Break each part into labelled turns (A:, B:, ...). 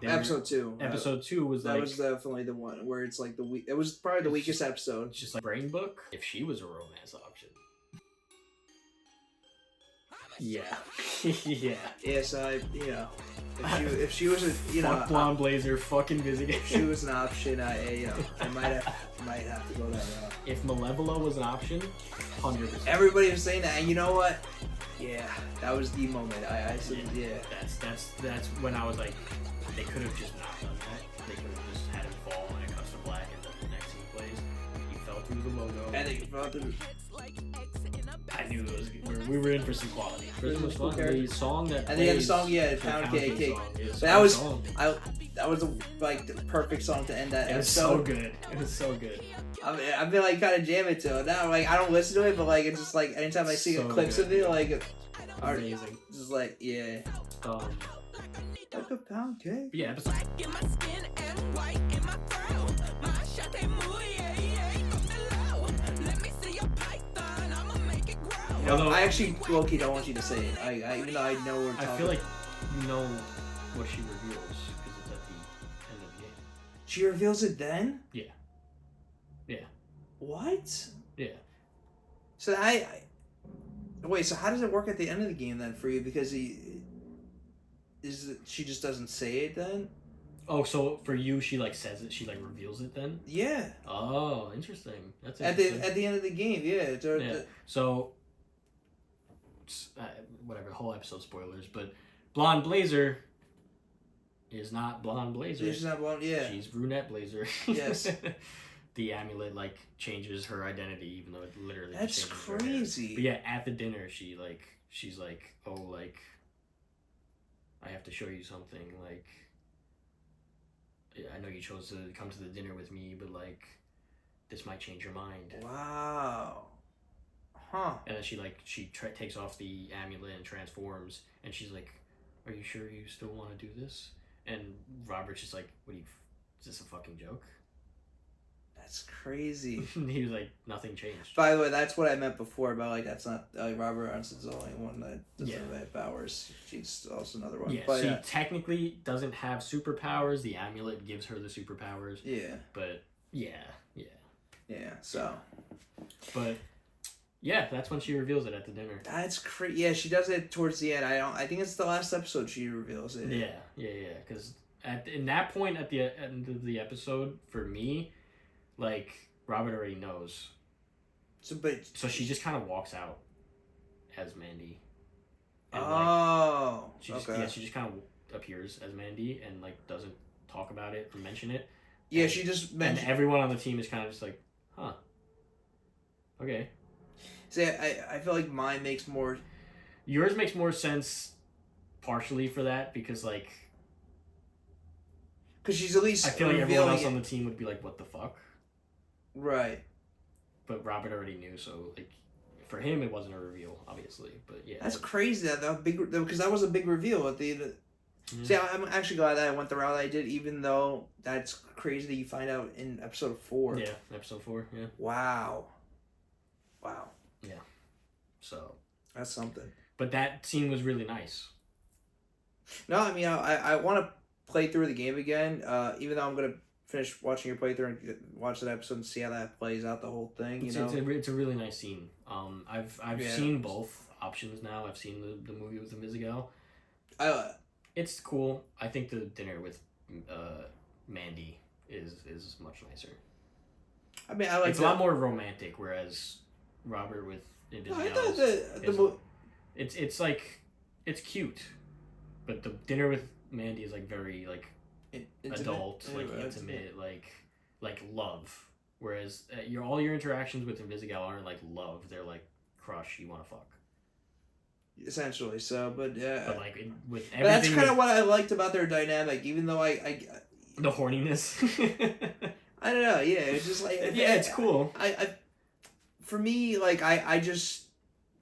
A: episode 2.
B: Episode 2 was
A: that
B: like...
A: was definitely the one where it's like it was probably the weakest episode.
B: It's just like Brain Book, if she was a romance option. Yeah. Yeah.
A: Yeah, so if she was a,
B: Fuck Blonde Blazer, fucking Invisigal.
A: If she was an option, I might have to go that route.
B: If Malevola was an option, 100%.
A: Everybody was saying that, and you know what? Yeah, that was the moment. I said, yeah.
B: That's when I was like, they could have just not done that. They could have just had him fall and it cuts to black, and then the next scene plays. He fell through the logo.
A: And he fell through.
B: I knew it was. We were in for some quality. The song that.
A: And the other song, yeah, Pound Cake. But that was like the perfect song to end that episode.
B: It was so good.
A: I've been like kind of jamming to it now. Like I don't listen to it, but like it's just like anytime I see clips of it, like
B: amazing.
A: Just like yeah. Like a pound cake.
B: Yeah. Episode.
A: Although, I actually low-key don't want you to say it. I even though I know we're talking.
B: I feel like you know what she reveals because it's at the end of the game.
A: She reveals it then?
B: Yeah. Yeah.
A: What?
B: Yeah.
A: So wait. So how does it work at the end of the game then for you? Because she just doesn't say it then?
B: Oh, so for you, she like says it. She like reveals it then.
A: Yeah.
B: Oh, interesting. That's
A: interesting. At the end of the game, yeah.
B: Yeah. So. Whatever, whole episode spoilers, but Blonde Blazer is not Blonde Blazer.
A: She's not blonde, yeah.
B: She's Brunette Blazer.
A: Yes.
B: The amulet like changes her identity, even though it literally.
A: That's crazy.
B: But yeah, at the dinner, she's like, oh, like, I have to show you something. Like, I know you chose to come to the dinner with me, but like, this might change your mind.
A: Wow. Huh.
B: And then she takes off the amulet and transforms, and she's like, "Are you sure you still want to do this?" And Robert's just like, "What are you? Is this a fucking joke?"
A: That's crazy.
B: He was like, "Nothing changed."
A: By the way, that's what I meant before about like that's not Robert Aronson's the only one that doesn't have powers. She's also another one.
B: Yeah,
A: but,
B: she technically doesn't have superpowers. The amulet gives her the superpowers.
A: Yeah.
B: But yeah.
A: So.
B: But. Yeah, that's when she reveals it at the dinner.
A: That's crazy. Yeah, she does it towards the end. I think it's the last episode she reveals it.
B: Yeah. Because in that point at the end of the episode, for me, like Robert already knows. So she just kind of walks out as Mandy.
A: And,
B: she just kind of appears as Mandy and like doesn't talk about it or mention it.
A: Yeah, she just mentioned.
B: And everyone on the team is kind of just like, huh. Okay.
A: See, I feel like mine makes more...
B: Yours makes more sense partially for that because, like...
A: Because she's at least
B: I feel like everyone else on the team would be like, what the fuck?
A: Right.
B: But Robert already knew, so, like, for him, it wasn't a reveal, obviously, but yeah.
A: That's crazy, because that was a big reveal at the end of... See, I'm actually glad that I went the route I did, even though that's crazy that you find out in episode 4.
B: Yeah, episode 4, yeah.
A: Wow.
B: Yeah. So.
A: That's something.
B: But that scene was really nice.
A: No, I mean, I want to play through the game again, even though I'm going to finish watching your playthrough and watch that episode and see how that plays out, the whole thing, you know?
B: It's a really nice scene. I've seen both options now. I've seen the movie with Invisigal. It's cool. I think the dinner with Mandy is much nicer.
A: I mean, I like
B: it's a lot more romantic, whereas Robert with Invisigal it's like it's cute, but the dinner with Mandy is like very like adult, like intimate, like love. Whereas all your interactions with Invisigal aren't like love; they're like crush. You want to fuck.
A: Essentially, so, but yeah.
B: But like with everything,
A: that's kind of what I liked about their dynamic, even though
B: the horniness.
A: I don't know. Yeah, it's just like
B: it's cool.
A: For me, like I just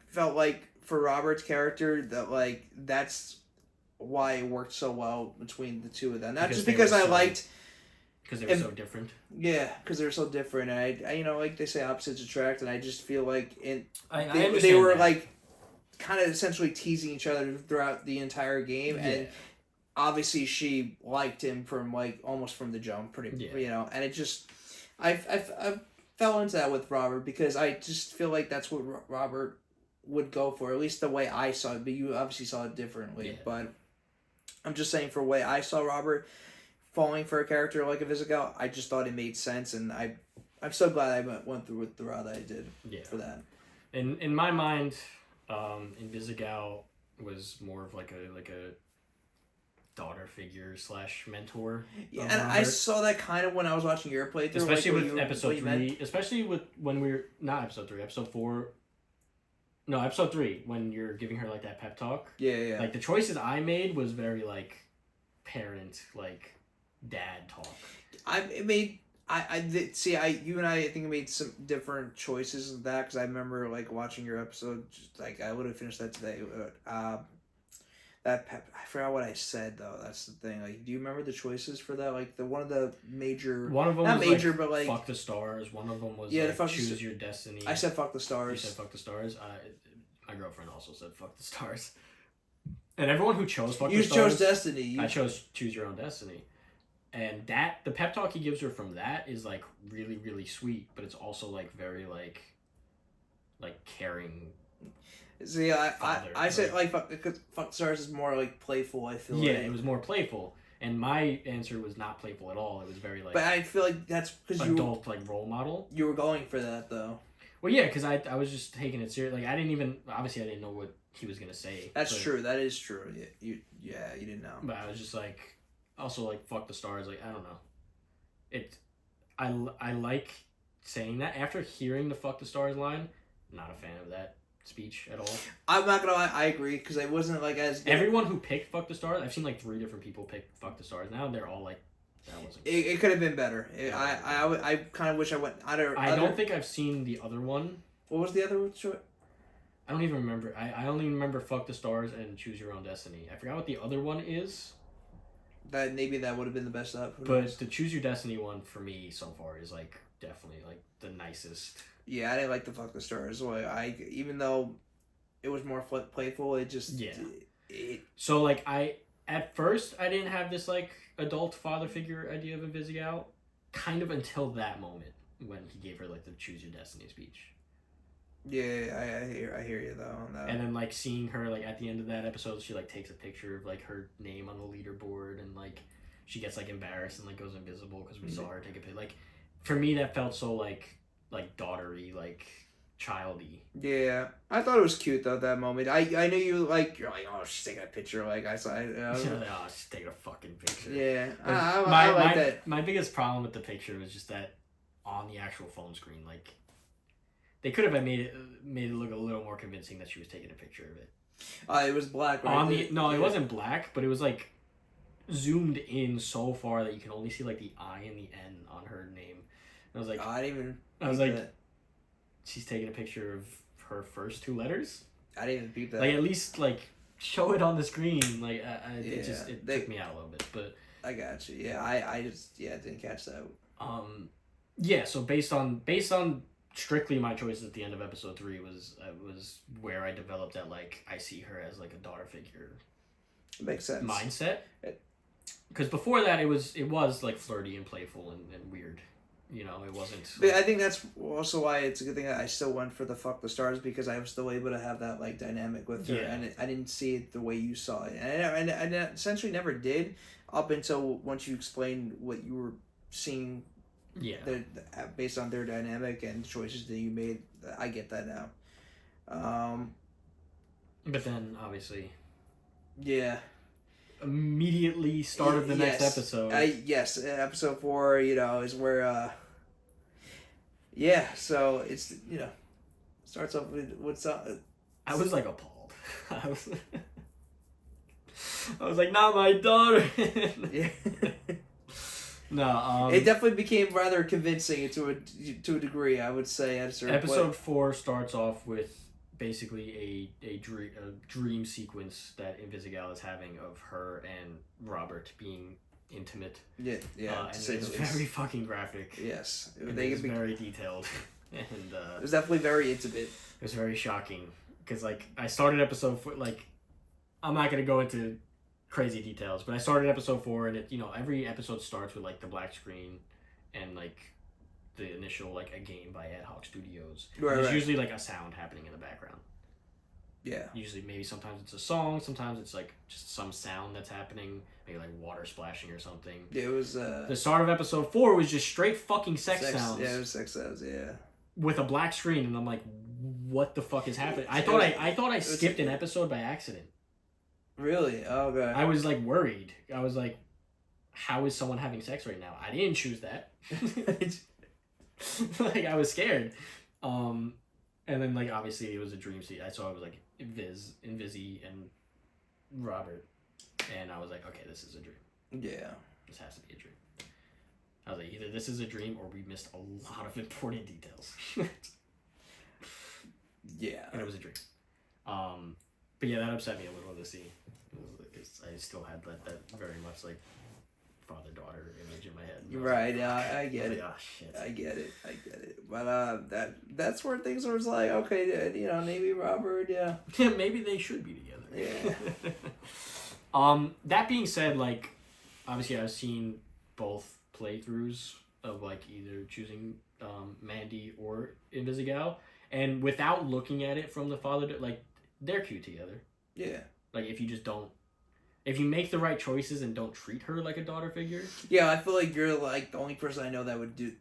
A: felt like for Robert's character that like that's why it worked so well between the two of them. Not just because I liked.
B: Because they were so different.
A: Yeah, because they were so different, and I you know, like they say, opposites attract, and I just feel like they were
B: that.
A: like kind of essentially teasing each other throughout the entire game, and obviously she liked him from like almost from the jump, and it just I fell into that with Robert because I just feel like that's what Robert would go for, at least the way I saw it, but you obviously saw it differently.
B: Yeah.
A: But I'm just saying, for the way I saw Robert falling for a character like a Visigow, I just thought it made sense, and I'm so glad I went through with the route that I did for that.
B: In my mind, Invisigow was more of like a daughter figure / mentor.
A: Yeah, and I saw that kind of when I was watching your playthrough,
B: especially with episode 3, especially with when we were not episode 3, episode 4. No, episode 3, when you're giving her like that pep talk.
A: Yeah.
B: Like the choices I made was very like parent, like dad talk.
A: You and I think made some different choices of that, because I remember like watching your episode, just, like I would have finished that today. That pep, I forgot what I said though. That's the thing. Like, do you remember the choices for that? Like one of them
B: not
A: was major,
B: like,
A: but like
B: fuck the stars. One of them was choose your destiny.
A: I said fuck the stars.
B: You said fuck the stars. My girlfriend also said fuck the stars. And everyone who chose fuck the stars.
A: You chose destiny.
B: I chose choose your own destiny. And the pep talk he gives her from that is like really, really sweet, but it's also like very like caring.
A: See, I said like fuck the stars is more like playful. I feel
B: like it was more playful, and my answer was not playful at all. It was very like.
A: But I feel like that's because
B: adult like role model.
A: You were going for that though.
B: Well, yeah, because I was just taking it serious. Like I didn't know what he was gonna say.
A: That's true. That is true. You didn't know.
B: But I was just like, also like fuck the stars. Like I don't know. I like saying that after hearing the fuck the stars line. Not a fan of that speech at all.
A: I'm not gonna lie, I agree, because it wasn't like as good.
B: Everyone who picked fuck the stars, I've seen like 3 different people pick fuck the stars now, and they're all like, that wasn't
A: it could have been better. I kind of wish I went I
B: don't think I've seen the other one.
A: What was the other one?
B: I don't even remember. I only remember fuck the stars and choose your own destiny. I forgot what the other one is.
A: That maybe that would have been the best up.
B: But the choose your destiny one for me so far is like definitely like the nicest.
A: Yeah, I didn't like the fuck the stars. Even though it was more playful, it just
B: So like at first I didn't have this like adult father figure idea of a Visigow, kind of until that moment when he gave her like the choose your destiny speech.
A: Yeah, I hear you though on that.
B: And then like seeing her like at the end of that episode, she like takes a picture of like her name on the leaderboard, and like she gets like embarrassed and like goes invisible because we saw her take a picture. Like for me, that felt so like daughtery, like childy.
A: Yeah, I thought it was cute though that moment. I knew you're like oh she's taking a picture, like I saw.
B: Oh, she's taking a fucking picture.
A: Yeah, I like that.
B: My biggest problem with the picture was just that on the actual phone screen, like they could have made it look a little more convincing that she was taking a picture of it.
A: It was black. Right?
B: It wasn't black, but it was like zoomed in so far that you can only see like the I and the N on her name. And I was like, I was like, she's taking a picture of her first 2 letters.
A: I didn't even peep that.
B: Like at least like show it on the screen. Like it took me out a little bit, but
A: I got you. Yeah, I just didn't catch that.
B: Yeah. So based on strictly my choices at the end of episode 3 was where I developed that like I see her as like a daughter figure.
A: It makes sense.
B: Mindset. Because before that it was like flirty and playful and weird. You know, it wasn't.
A: But I think that's also why it's a good thing that I still went for the fuck the stars, because I was still able to have that like dynamic with her, and I didn't see it the way you saw it, and I essentially never did up until once you explained what you were seeing.
B: Yeah.
A: Based on their dynamic and choices that you made, I get that now.
B: But then obviously.
A: Yeah.
B: Immediately start of the next episode.
A: Yes, episode 4, is where so it's starts off with what's up.
B: I was like appalled. I was like, not my daughter.
A: Yeah.
B: No,
A: it definitely became rather convincing to a degree, I would say. At a certain
B: episode 4 starts off with basically a dream sequence that Invisigow is having of her and Robert being intimate.
A: Yeah.
B: And it's very fucking graphic.
A: Yes,
B: it's very detailed, and
A: it was definitely very intimate.
B: It was very shocking because like I started episode 4, like I'm not gonna go into crazy details. But I started episode 4, and every episode starts with like the black screen, and like the initial like a game by Ad Hoc Studios. There's usually like a sound happening in the background.
A: Yeah.
B: Usually, maybe sometimes it's a song, sometimes it's like just some sound that's happening, maybe like water splashing or something.
A: It was
B: the start of episode 4 was just straight fucking sex sounds.
A: Yeah, it was sex sounds. Yeah.
B: With a black screen, and I'm like, what the fuck is happening? I thought I skipped an episode by accident.
A: Really? Oh god.
B: I was like worried. I was like, how is someone having sex right now? I didn't choose that. Like I was scared. And then like obviously it was a dream scene. I saw it was like Invisi and Robert, and I was like, okay, this is a dream.
A: Yeah. This
B: has to be a dream. I was like, either this is a dream or we missed a lot of important details.
A: Yeah.
B: And it was a dream. But yeah, that upset me a little to see. I still had that very much like father-daughter image in my head.
A: Right, I get it.
B: Like, oh, shit.
A: I get it. But that's where things was like, okay, maybe Robert, yeah.
B: Maybe they should be together.
A: Yeah.
B: That being said, like, obviously I've seen both playthroughs of like either choosing Mandy or Invisigal, and without looking at it from the father, like they're cute together.
A: Yeah.
B: Like if you make the right choices and don't treat her like a daughter figure.
A: Yeah, I feel like you're like the only person I know that would do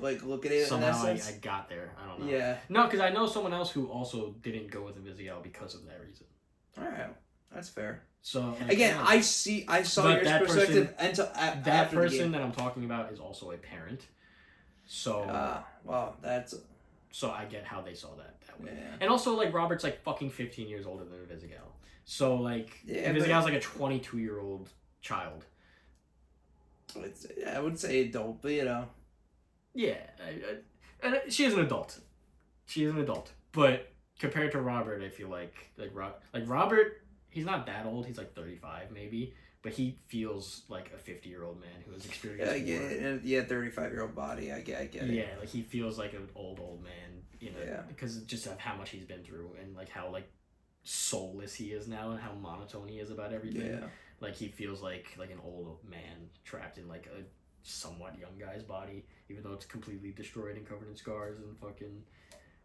A: like look at it.
B: Somehow
A: in that sense.
B: I got there. I don't know.
A: Yeah.
B: No, because I know someone else who also didn't go with Invisigal because of that reason.
A: All right, that's fair.
B: So like,
A: again, I saw your perspective
B: that person that I'm talking about is also a parent. So.
A: Well, that's.
B: So I get how they saw that way.
A: Yeah.
B: And also, like, Robert's, like, fucking 15 years older than Invisigal. So, like, Invisigal's, like, a 22-year-old child.
A: I would say adult, but,
B: Yeah. And she is an adult. But compared to Robert, I feel like Robert, he's not that old. He's, like, 35, maybe. But he feels like a 50-year-old man who has experienced
A: yeah, 35-year-old body. I get it.
B: Yeah, like he feels like an old man, because just of how much he's been through and like how like soulless he is now and how monotone he is about everything.
A: Yeah.
B: Like he feels like an old man trapped in like a somewhat young guy's body, even though it's completely destroyed and covered in scars and fucking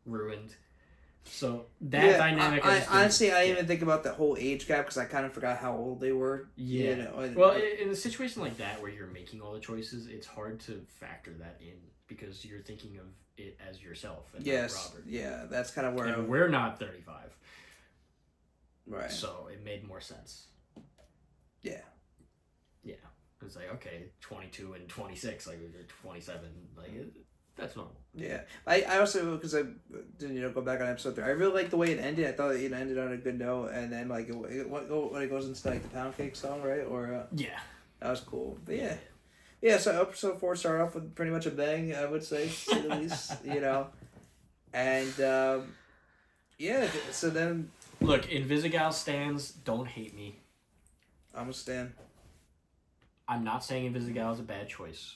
B: ruined. So that dynamic.
A: I honestly, I didn't even think about the whole age gap because I kind of forgot how old they were.
B: Yeah. Well, in a situation like that where you're making all the choices, it's hard to factor that in because you're thinking of it as yourself. And not Robert.
A: Yeah, that's kind of where.
B: And we're not 35.
A: Right.
B: So it made more sense.
A: Yeah.
B: Yeah. It's like, okay, 22 and 26, like 27, like. That's normal.
A: Yeah, I also because I didn't go back on episode 3. I really liked the way it ended. I thought it ended on a good note, and then like when it goes into like the Pound Cake song, right? Or
B: yeah,
A: that was cool. But yeah. So episode 4 started off with pretty much a bang, I would say, to say the least. And so then
B: look, Invisigal stans, don't hate me.
A: I'm a stan.
B: I'm not saying Invisigal is a bad choice.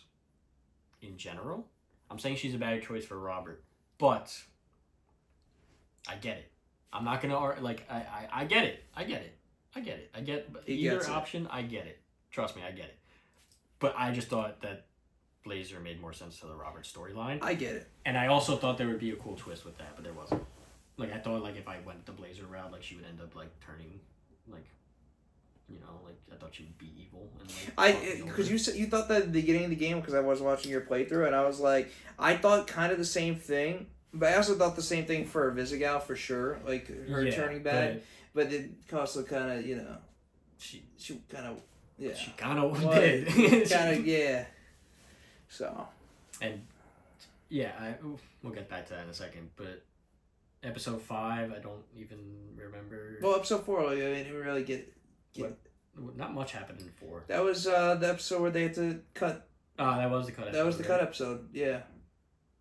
B: In general. I'm saying she's a bad choice for Robert, but I get it. I'm not gonna I get it. I get either option. I get it. Trust me, I get it. But I just thought that Blazer made more sense to the Robert storyline.
A: I get it.
B: And I also thought there would be a cool twist with that, but there wasn't. Like I thought, like if I went the Blazer route, like she would end up like turning, like. Like I thought she would be evil. And
A: because you thought that at the beginning of the game because I was watching your playthrough and I was like I thought kind of the same thing, but I also thought the same thing for Invisigal for sure, like her turning bad, but it also kind of she kind of
B: she kind of did
A: kind of so
B: and we'll get back to that in a second, but. Episode 5, I don't even remember.
A: Well, episode 4, I didn't really get
B: not much happened in 4.
A: That was the episode where they had to cut.
B: That was the cut episode.
A: That was the cut episode, yeah.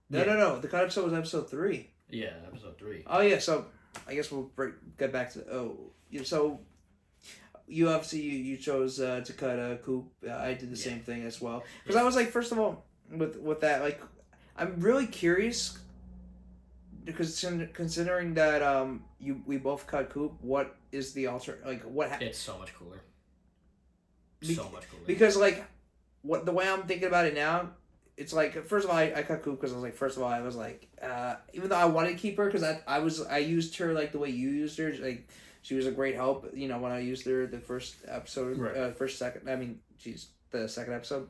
A: No. The cut episode was episode 3.
B: Yeah, episode 3.
A: Oh, yeah, so I guess we'll get back to... so you obviously you chose to cut Coop. I did the same thing as well. Because I was like, first of all, with that, like, I'm really curious... Because considering that we both cut Coop, what is the alter like what?
B: It's so much cooler. so much cooler.
A: Because like, the way I'm thinking about it now, it's like, first of all, I cut Coop because I was like, first of all, I was like, even though I wanted to keep her because I used her like the way you used her, like she was a great help. You know, when I used her the first episode,
B: right.
A: The second episode,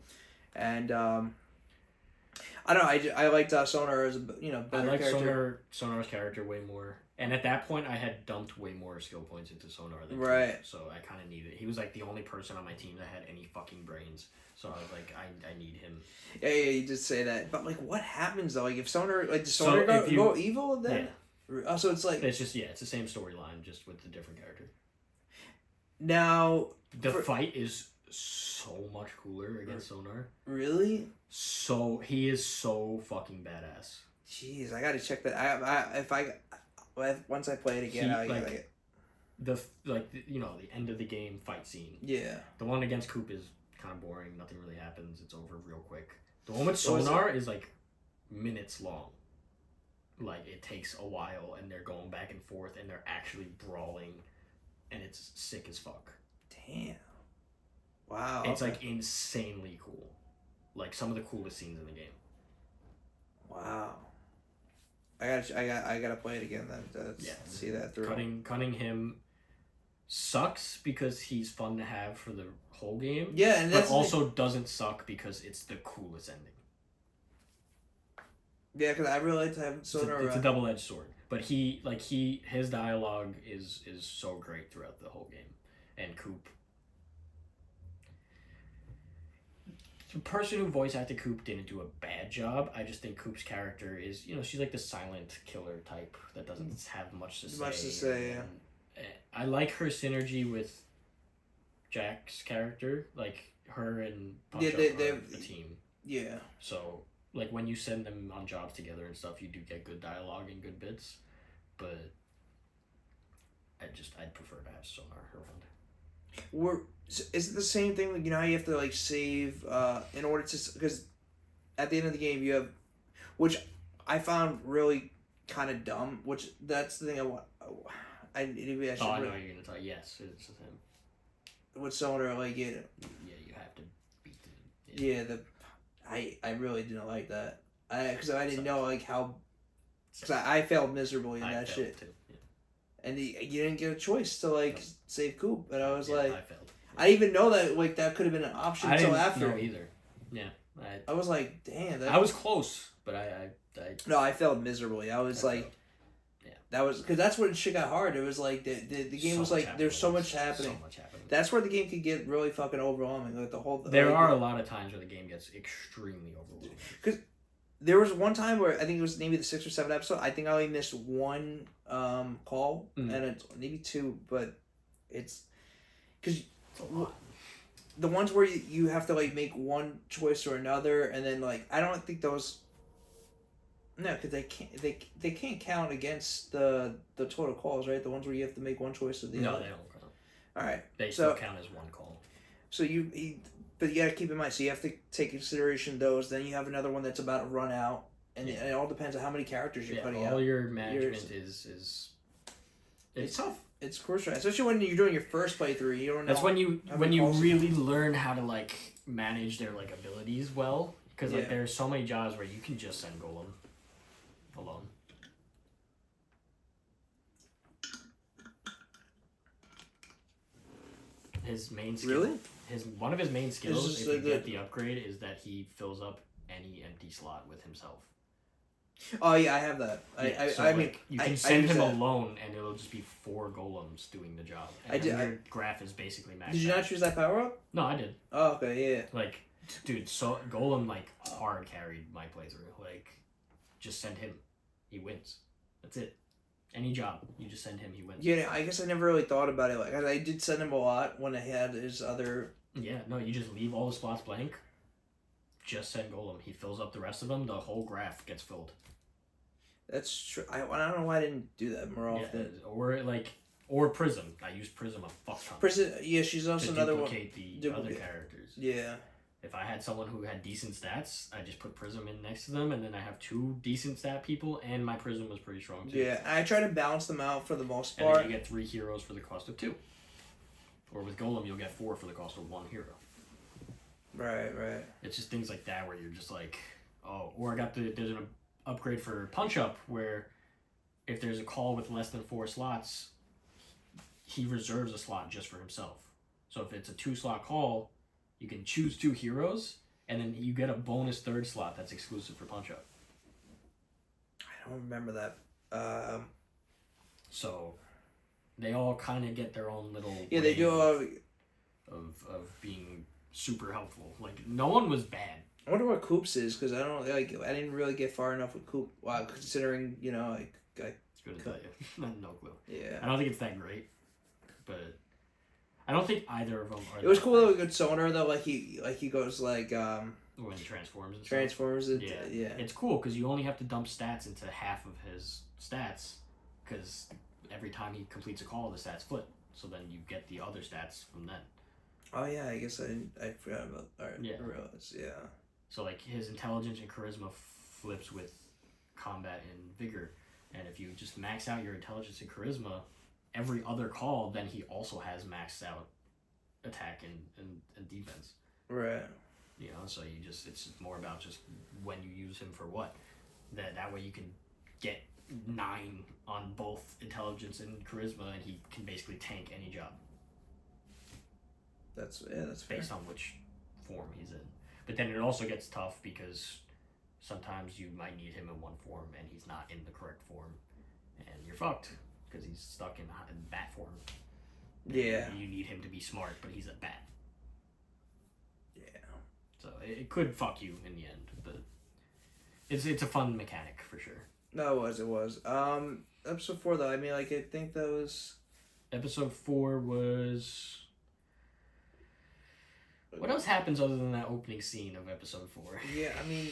A: and I don't know. I liked Sonar as a better
B: I like
A: character.
B: Sonar's character way more. And at that point, I had dumped way more skill points into Sonar than
A: right.
B: Coop, so I kind of needed. He was like the only person on my team that had any fucking brains. So I was like, I need him.
A: Yeah, you did say that. But like, what happens though? Like, if Sonar, like, does Sonar go evil then? Yeah. So it's like
B: it's the same storyline, just with a different character.
A: Now
B: the fight is so much cooler against Sonar.
A: Really?
B: So he is so fucking badass.
A: Jeez, I gotta check that. Once I play it again, I'll get it.
B: The end of the game fight scene.
A: Yeah.
B: The one against Coop is kind of boring. Nothing really happens. It's over real quick. The one with Sonar is like minutes long. Like, it takes a while, and they're going back and forth, and they're actually brawling, and it's sick as fuck.
A: Damn. Wow.
B: It's like insanely cool. Like some of the coolest scenes in the game.
A: Wow. I gotta play it again then to see that through.
B: Cutting him sucks because he's fun to have for the whole game.
A: Yeah, and
B: but also doesn't suck because it's the coolest ending.
A: Yeah, because I really like to have Sonar.
B: It's a double-edged sword, but his dialogue is so great throughout the whole game, and Coop. The person who voice acted Coop didn't do a bad job. I just think Coop's character is, she's like the silent killer type that doesn't have much to say.
A: Much to say, yeah.
B: I like her synergy with Jack's character, like her and Punch Up are a team.
A: Yeah.
B: So, like, when you send them on jobs together and stuff, you do get good dialogue and good bits, but I'd prefer to have Sonar around.
A: Is it the same thing? Like, how you have to like save in order to, because at the end of the game you have, which I found really kind of dumb. Which that's the thing I want. I know you're
B: gonna talk. Yes, it's the same.
A: With Sonar, like
B: yeah, you have to beat the.
A: Yeah, I really didn't like that. Because I didn't know like how. Because I failed miserably in that shit. Too, yeah. And you didn't get a choice to like save Coop, and I was like,
B: I failed.
A: I didn't even know that like that could have been an option until after.
B: I didn't know either. Yeah.
A: I was like, damn.
B: I was close, but
A: No, I failed miserably. I was like, yeah. That was because that's when shit got hard. It was like the game was like there's so much happening.
B: So much happening.
A: That's where the game could get really fucking overwhelming. Like the whole.
B: There are a lot of times where the game gets extremely overwhelming.
A: Because there was one time where I think it was maybe the 6th or 7th episode. I think I only missed one call and it's maybe two, but it's because. The ones where you have to like make one choice or another, and then like I don't think those. No, because they can't count against the total calls, right? The ones where you have to make one choice or the other.
B: No, they don't count.
A: All right,
B: they still count as one call.
A: So but you gotta keep in mind. So you have to take consideration those. Then you have another one that's about to run out, and it all depends on how many characters you're putting out.
B: All your management is. It's tough.
A: It's crucial, especially when you're doing your first playthrough. You don't know.
B: That's when you really learn how to like manage their like abilities well, because like there's so many jobs where you can just send Golem alone. His main skill,
A: really,
B: one of his main skills, if you get the upgrade, is that he fills up any empty slot with himself.
A: Oh yeah, I have that. I mean,
B: you can send him alone, and it'll just be 4 golems doing the job. And your graph is basically maxed.
A: Did you not choose that power up?
B: No, I did.
A: Oh okay, yeah.
B: Like, dude, so Golem like hard carried my playthrough. Like, just send him, he wins. That's it. Any job, you just send him, he wins.
A: Yeah, I guess I never really thought about it. Like, I did send him a lot when I had his other.
B: Yeah, no, you just leave all the spots blank. Just send Golem. He fills up the rest of them. The whole graph gets filled.
A: That's true. I don't know why I didn't do that more often.
B: Or Prism. I use Prism a fuck ton.
A: Prism, yeah, she's also another one.
B: Duplicate the other characters.
A: Yeah.
B: If I had someone who had decent stats, I just put Prism in next to them, and then I have 2 decent stat people, and my Prism was pretty strong too.
A: Yeah, I try to balance them out for the most part.
B: And then you get 3 heroes for the cost of 2. Or with Golem, you'll get 4 for the cost of 1 hero.
A: Right.
B: It's just things like that where you're just like, oh, or there's an upgrade for Punch Up where if there's a call with less than 4 slots, he reserves a slot just for himself. So if it's a 2-slot call, you can choose 2 heroes, and then you get a bonus 3rd slot that's exclusive for Punch Up.
A: I don't remember that.
B: So they all kind of get their own little
A: they do
B: of being super helpful. Like, no one was bad.
A: I wonder what Coops is, because I didn't really get far enough with Coop. Wow, considering
B: it's good to tell you. No clue.
A: Yeah,
B: I don't think it's that great, but I don't think either of them are.
A: It was cool with a good sonar though. Like he goes like
B: when he transforms. And
A: transforms
B: stuff.
A: it.
B: Yeah, it's cool because you only have to dump stats into half of his stats, because every time he completes a call, the stats flip. So then you get the other stats from then.
A: Oh yeah, I guess I forgot about that.
B: Yeah.
A: I realized, yeah.
B: So like his intelligence and charisma flips with combat and vigor, and if you just max out your intelligence and charisma, every other call, then he also has maxed out attack and defense.
A: Right.
B: You know, so it's more about just when you use him for what. That way you can get 9 on both intelligence and charisma, and he can basically tank any job.
A: That's fair.
B: Based on which form he's in. But then it also gets tough because sometimes you might need him in one form and he's not in the correct form, and you're fucked because he's stuck in bat form.
A: Yeah.
B: You need him to be smart, but he's a bat.
A: Yeah.
B: So it could fuck you in the end, but it's a fun mechanic for sure.
A: No, it was. Episode 4 though. I mean, like I think that was.
B: Episode 4 was. What else happens other than that opening scene of episode 4?
A: Yeah, I mean.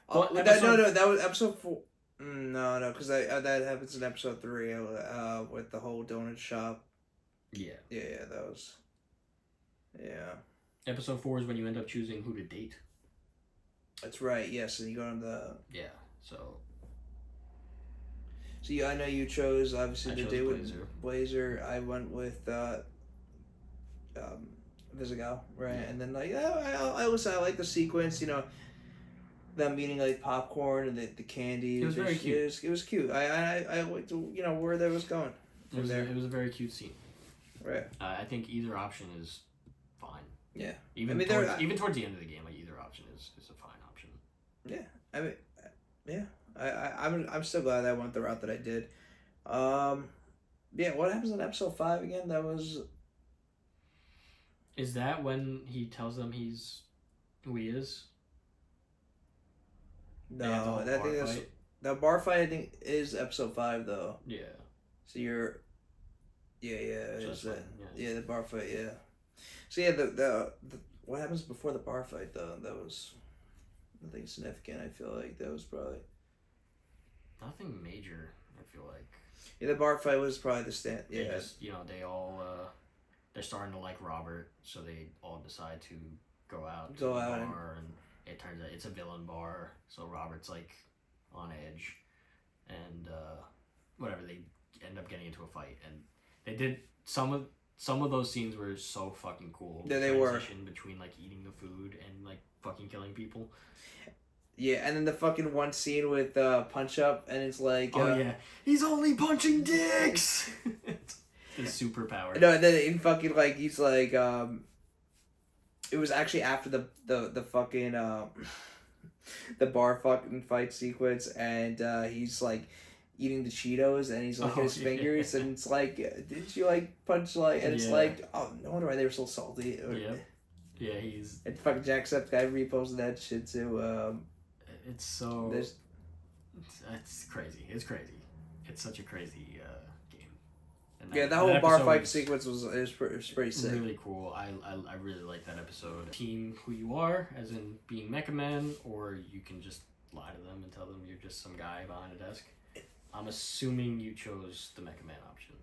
A: That was episode 4. No, because that happens in episode 3 with the whole donut shop.
B: Yeah.
A: Yeah, that was. Yeah.
B: Episode 4 is when you end up choosing who to date.
A: That's right. Yes, and you go on the.
B: Yeah. So.
A: So I know you chose obviously to date with Blazer. I went with Visigow, right? Yeah. And then like I like the sequence, you know, them eating like popcorn and the candy.
B: It was very cute.
A: It was cute. I liked where that was going.
B: It was a very cute scene.
A: Right.
B: I think either option is fine.
A: Yeah.
B: Even towards the end of the game, like either option is a fine option.
A: Yeah. I mean, yeah. I'm still glad I went the route that I did. Yeah, what happens in episode 5 again? That was.
B: Is that when he tells them he's who he is?
A: No, I think that's the bar fight. I think is episode 5 though.
B: Yeah.
A: So you're. Yeah.
B: Yeah,
A: the bar fight. Yeah. So yeah, the what happens before the bar fight though? That was nothing significant. I feel like that was probably.
B: Nothing major, I feel like.
A: Yeah, the bar fight was probably the stand. Yeah.
B: They all, they're starting to like Robert, so they all decide to go out to the bar, and it turns out it's a villain bar, so Robert's, like, on edge, and, whatever, they end up getting into a fight, and they did, some of those scenes were so fucking cool.
A: Yeah, they were.
B: Transition between, like, eating the food and, like, fucking killing people.
A: Yeah, and then the fucking one scene with Punch Up, and it's like...
B: yeah. He's only punching dicks! His superpower.
A: No, and then in fucking, like, he's like, it was actually after the fucking, the bar fucking fight sequence, and he's, like, eating the Cheetos, and he's licking his fingers, and it's like, didn't you, like, punch, like... And it's like, oh, no wonder why they were so salty.
B: Yeah, he's...
A: And fucking Jacksepticeye reposted that shit, too,
B: It's so... It's crazy. It's crazy. It's such a crazy game. And
A: the whole bar fight sequence was pretty sick.
B: Really cool. I really like that episode. Team who you are, as in being Mecha Man, or you can just lie to them and tell them you're just some guy behind a desk. I'm assuming you chose the Mecha Man option.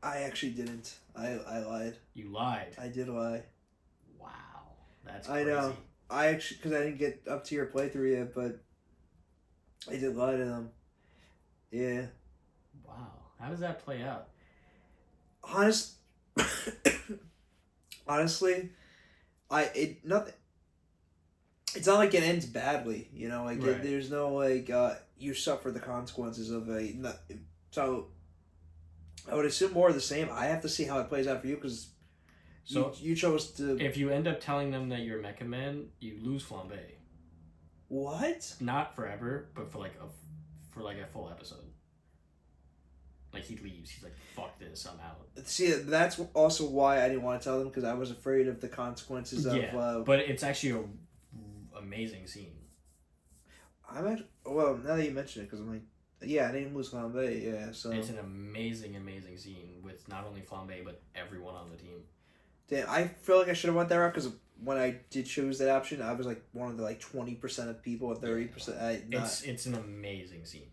A: I actually didn't. I lied.
B: You lied?
A: I did lie.
B: Wow. That's crazy.
A: I know. I actually, because I didn't get up to your playthrough yet, but I did lie to them. Yeah.
B: Wow. How does that play out?
A: Honestly, nothing. It's not like it ends badly, Like
B: Right.
A: there's no like you suffer the consequences of so I would assume more of the same. I have to see how it plays out for you because
B: So
A: you chose to.
B: if you end up telling them that you're Mecha Man, you lose Flambe.
A: What?
B: Not forever, but for like a full episode. Like he leaves. He's like, "Fuck this, I'm out."
A: See, that's also why I didn't want to tell them because I was afraid of the consequences of.
B: Yeah, but it's actually a amazing scene.
A: Well, now that you mention it, because I'm like, yeah, I didn't lose Flambe, yeah, so.
B: It's an amazing scene with not only Flambe but everyone on the team.
A: Damn, I feel like I should have went that route because when I did choose that option, I was like one of the like 20% of people, 30%.
B: It's an amazing scene.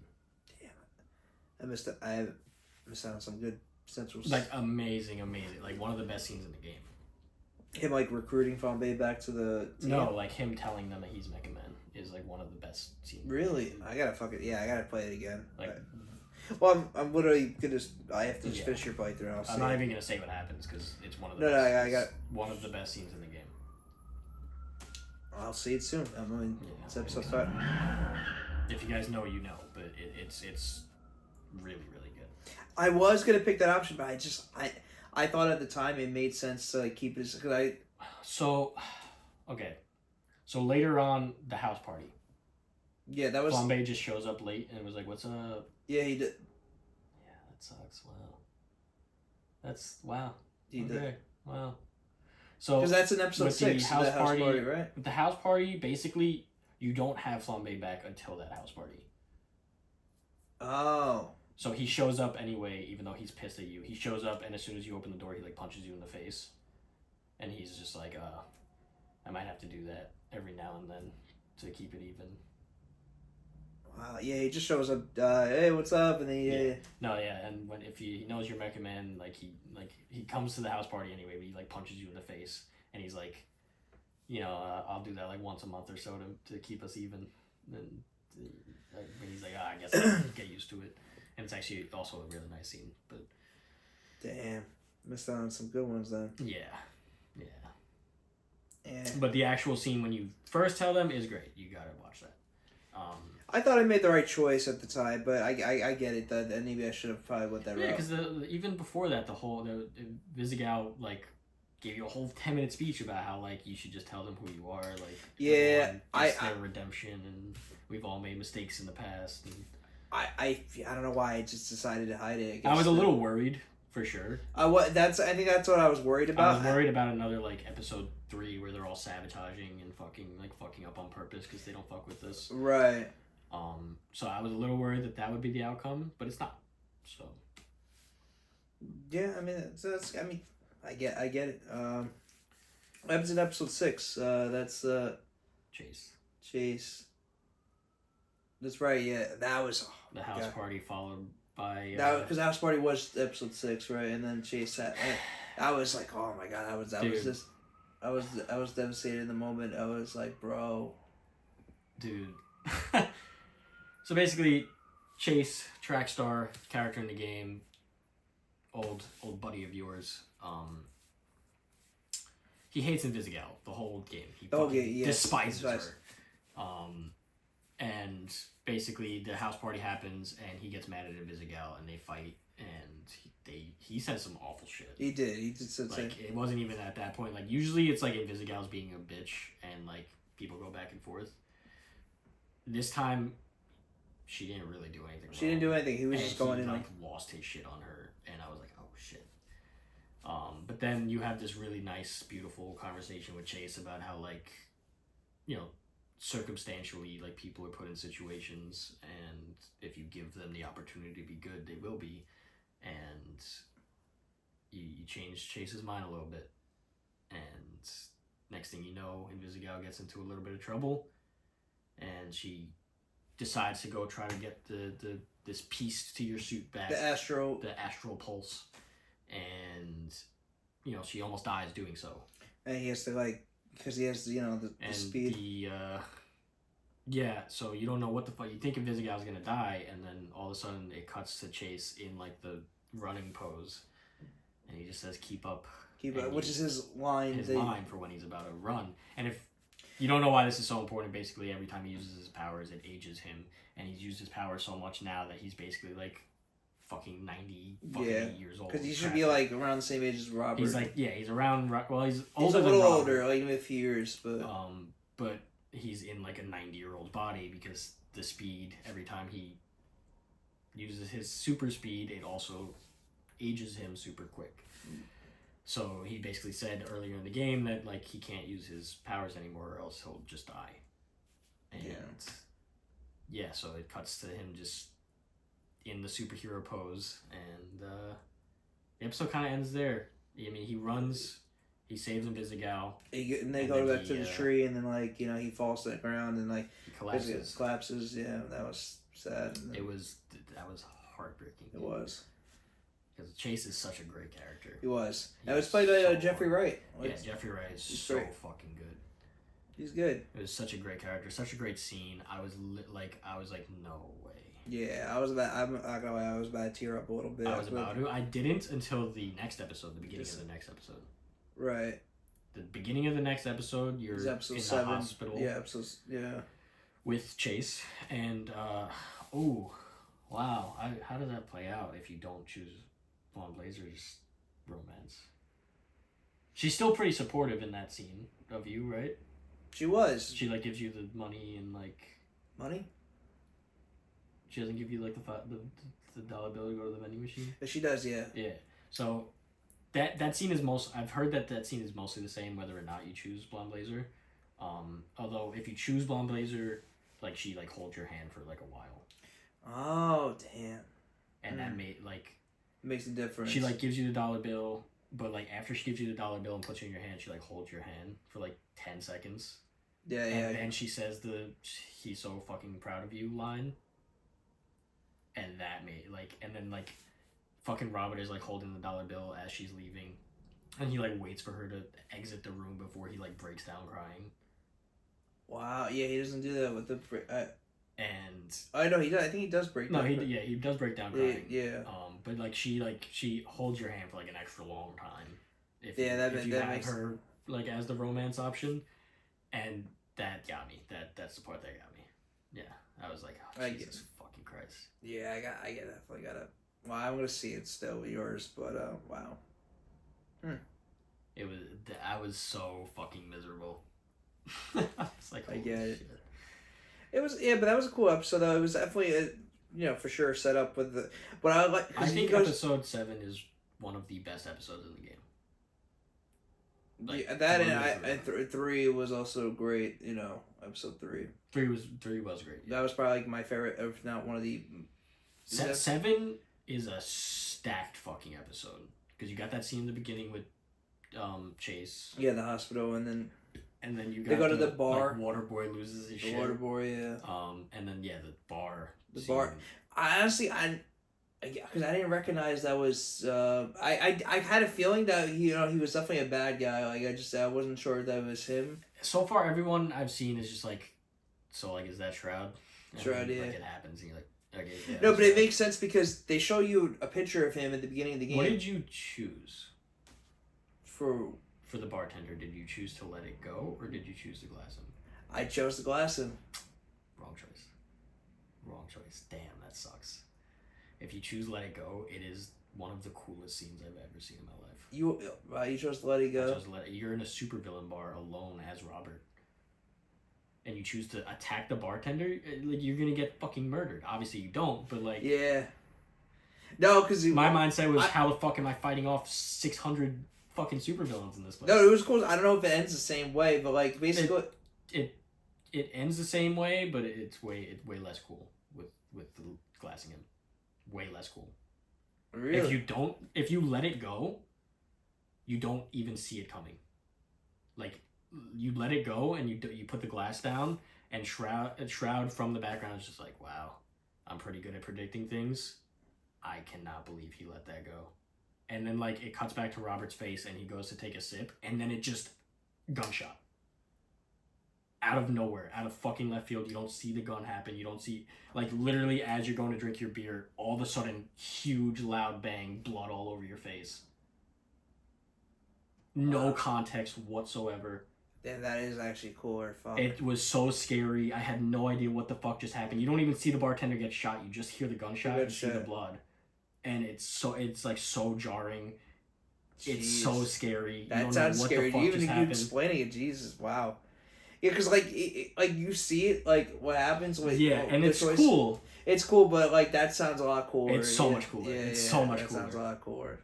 A: Damn it, I missed it. I missed out on some good central.
B: Like amazing, like one of the best scenes in the game.
A: Him like recruiting Flambe back to the team?
B: No, like him telling them that he's Mecha Man is like one of the best scenes.
A: Really? I gotta I gotta play it again.
B: Like,
A: well, I'm literally gonna. I have to just finish your playthrough.
B: I'm not even gonna say what happens because it's one of the.
A: No,
B: best,
A: I got
B: one of the best scenes in the game.
A: I'll see it soon. I mean, it's episode 5.
B: If you guys know, you know, but it's really good.
A: I was gonna pick that option, but I thought at the time it made sense to like keep it because
B: So, okay, so later on the house party.
A: Yeah, that was.
B: Flambe just shows up late and was like, "What's up?"
A: Yeah, he did.
B: Yeah, that sucks. Wow.
A: He did.
B: Wow. So
A: because that's in episode 6,
B: the house party,
A: right?
B: With the house party, basically, you don't have Flambe back until that house party.
A: Oh.
B: So he shows up anyway, even though he's pissed at you. He shows up, and as soon as you open the door, he like punches you in the face, and he's just like, I might have to do that every now and then to keep it even."
A: Wow, yeah, he just shows up. Hey, what's up? And then
B: and if he knows you're Mecha Man, he comes to the house party anyway, but he like punches you in the face, and he's like, I'll do that like once a month or so to keep us even. And he's like, I guess I'll get used to it. And it's actually also a really nice scene, but.
A: Damn, missed out on some good ones then.
B: Yeah.
A: Yeah.
B: But the actual scene when you first tell them is great. You gotta watch that.
A: I thought I made the right choice at the time, but I get it that maybe I should have probably went that route.
B: Yeah, because even before that, the Vizigal gave you a whole 10-minute speech about how you should just tell them who you are, their redemption, and we've all made mistakes in the past. And
A: I don't know why I just decided to hide it.
B: I was a little worried for sure.
A: I think that's what I was worried about.
B: I was worried about another episode 3 where they're all sabotaging and fucking up on purpose because they don't fuck with this.
A: Right.
B: So I was a little worried that would be the outcome, but it's not. So.
A: Yeah, I mean, I get it. What happens in episode 6? That's Chase. That's right. Yeah, that was
B: the house party followed by.
A: Because the house party was episode 6, right? And then Chase had. I was like, oh my god, I was devastated in the moment. I was like, bro,
B: dude. So basically, Chase, track star, character in the game, old buddy of yours. He hates Invisigal the whole game. He despises her. And basically the house party happens, and he gets mad at Invisigal, and they fight, and he says some awful shit.
A: He did say
B: it wasn't even at that point. Usually it's Invisigal's being a bitch, and people go back and forth. This time, she didn't really do anything wrong.
A: She didn't do anything. He was just going in.
B: Lost his shit on her, and I was like, oh shit. But then you have this really nice, beautiful conversation with Chase about how circumstantially people are put in situations, and if you give them the opportunity to be good, they will be. And you change Chase's mind a little bit, and next thing you know, Invisigal gets into a little bit of trouble. And she decides to go try to get this piece to your suit back.
A: The astral
B: pulse. And, she almost dies doing so.
A: And he has to, because he has, the speed.
B: Yeah, so you don't know what the fuck. You think Invisigal's gonna die, and then all of a sudden it cuts to Chase in like the running pose, and he just says, "Keep up."
A: Keep up, which is his line.
B: His line for when he's about to run. And if you don't know why this is so important, basically every time he uses his powers, it ages him, and he's used his power so much now that he's basically like fucking 8 years old.
A: Because he should be like around the same age as Robert.
B: He's like, yeah, he's around. Well, he's
A: older. He's a little older, like maybe a few years,
B: but he's in like a 90-year-old body because the speed, every time he uses his super speed, it also ages him super quick. So he basically said earlier in the game that like he can't use his powers anymore or else he'll just die. And yeah, so it cuts to him just in the superhero pose, and the episode kind of ends there. I mean, he runs, he saves Invisigal.
A: And they go back to the tree, and then like he falls to the ground and like
B: he collapses.
A: Yeah, that was sad.
B: That was heartbreaking.
A: It was.
B: Because Chase is such a great character.
A: He was. That was played by Jeffrey Wright.
B: Yeah, Jeffrey Wright is so fucking good.
A: He's good.
B: It was such a great character, such a great scene. I was like, no way.
A: Yeah, I was about. I'm not gonna lie, I was about to tear up a little bit.
B: I was about to. I didn't until the next episode, the beginning of the next episode.
A: Right.
B: The beginning of the next episode, you're in the hospital.
A: Yeah,
B: with Chase, and oh, wow, how does that play out if you don't choose Blonde Blazer's romance? She's still pretty supportive in that scene of you, right?
A: She was.
B: She like gives you the money and like
A: money.
B: She doesn't give you like the $1 bill to go to the vending machine.
A: She does, yeah.
B: Yeah. So that scene is I've heard that scene is mostly the same whether or not you choose Blonde Blazer. Although if you choose Blonde Blazer, like she like holds your hand for like a while.
A: Oh damn.
B: And that
A: makes a difference.
B: She like gives you the $1 bill, but like after she gives you the $1 bill and puts it in your hand, she like holds your hand for like 10 seconds.
A: Yeah,
B: and then she says "he's so fucking proud of you" line. And that made and then fucking Robert is like holding the $1 bill as she's leaving, and he like waits for her to exit the room before he like breaks down crying.
A: Wow, yeah, he doesn't do that with the.
B: And
A: I know he does. I think he does break.
B: No, he does break down crying.
A: Yeah.
B: But like she holds your hand for like an extra long time. If you have makes her like as the romance option, and that got me. That's the part that got me. Yeah, I was like, oh, Jesus fucking Christ.
A: Yeah, I definitely gotta. Well, I'm gonna see it still with yours, but wow.
B: It was. I was so fucking miserable. I was like,
A: I get it. It was but that was a cool episode though. It was definitely for sure set up with the. But I
B: think episode 7 is one of the best episodes in the game.
A: Like, that and 3 was also great. Episode 3.
B: 3 was great. Yeah.
A: That was probably like my favorite, if not one of the.
B: 7 is a stacked fucking episode because you got that scene in the beginning with Chase.
A: Yeah, the hospital, and then you
B: got they
A: go to the bar.
B: Like, Waterboy loses his shit.
A: Waterboy, yeah.
B: And then the bar.
A: The scene. Bar. I honestly, because I didn't recognize that was. I had a feeling that he was definitely a bad guy. Like I wasn't sure that was him.
B: So far, everyone I've seen is just like, so like, is that Shroud?
A: Shroud, yeah.
B: Like it happens, and you're like, okay, yeah.
A: No, but it makes sense because they show you a picture of him at the beginning of the game.
B: What did you choose?
A: For
B: the bartender, did you choose to let it go, or did you choose to glass him?
A: I chose to glass him.
B: Wrong choice. Damn, that sucks. If you choose let it go, it is one of the coolest scenes I've ever seen in my life.
A: You chose to let it go?
B: You're in a supervillain bar alone as Robert. And you choose to attack the bartender, like you're gonna get fucking murdered. Obviously you don't, but like...
A: Yeah. No, because...
B: My mindset was, how the fuck am I fighting off 600... fucking supervillains in this place.
A: No, it was cool. I don't know if it ends the same way, but like basically
B: it ends the same way, but it's way less cool with the glassing him. Way less cool.
A: Really?
B: If you let it go, you don't even see it coming. Like you let it go and you put the glass down, and Shroud from the background is just like, wow, I'm pretty good at predicting things. I cannot believe he let that go. And then, like, it cuts back to Robert's face, and he goes to take a sip, and then it just... gunshot. out of nowhere, out of fucking left field. You don't see the gun happen. You don't see, like, literally as you're going to drink your beer, all of a sudden, huge, loud bang, blood all over your face. No context whatsoever.
A: Yeah, that is actually cooler. Fuck.
B: It was so scary. I had no idea what the fuck just happened. You don't even see the bartender get shot. You just hear the gunshot and see the blood. And it's like so jarring. Jeez. It's so scary.
A: That sounds scary. Even you explaining it, Jesus, wow. Yeah, because like you see it, like what happens with
B: and it's cool.
A: It's cool, but like that sounds a lot cooler.
B: It's so much cooler.
A: Yeah,
B: it's so much
A: that
B: cooler.
A: Sounds a lot cooler.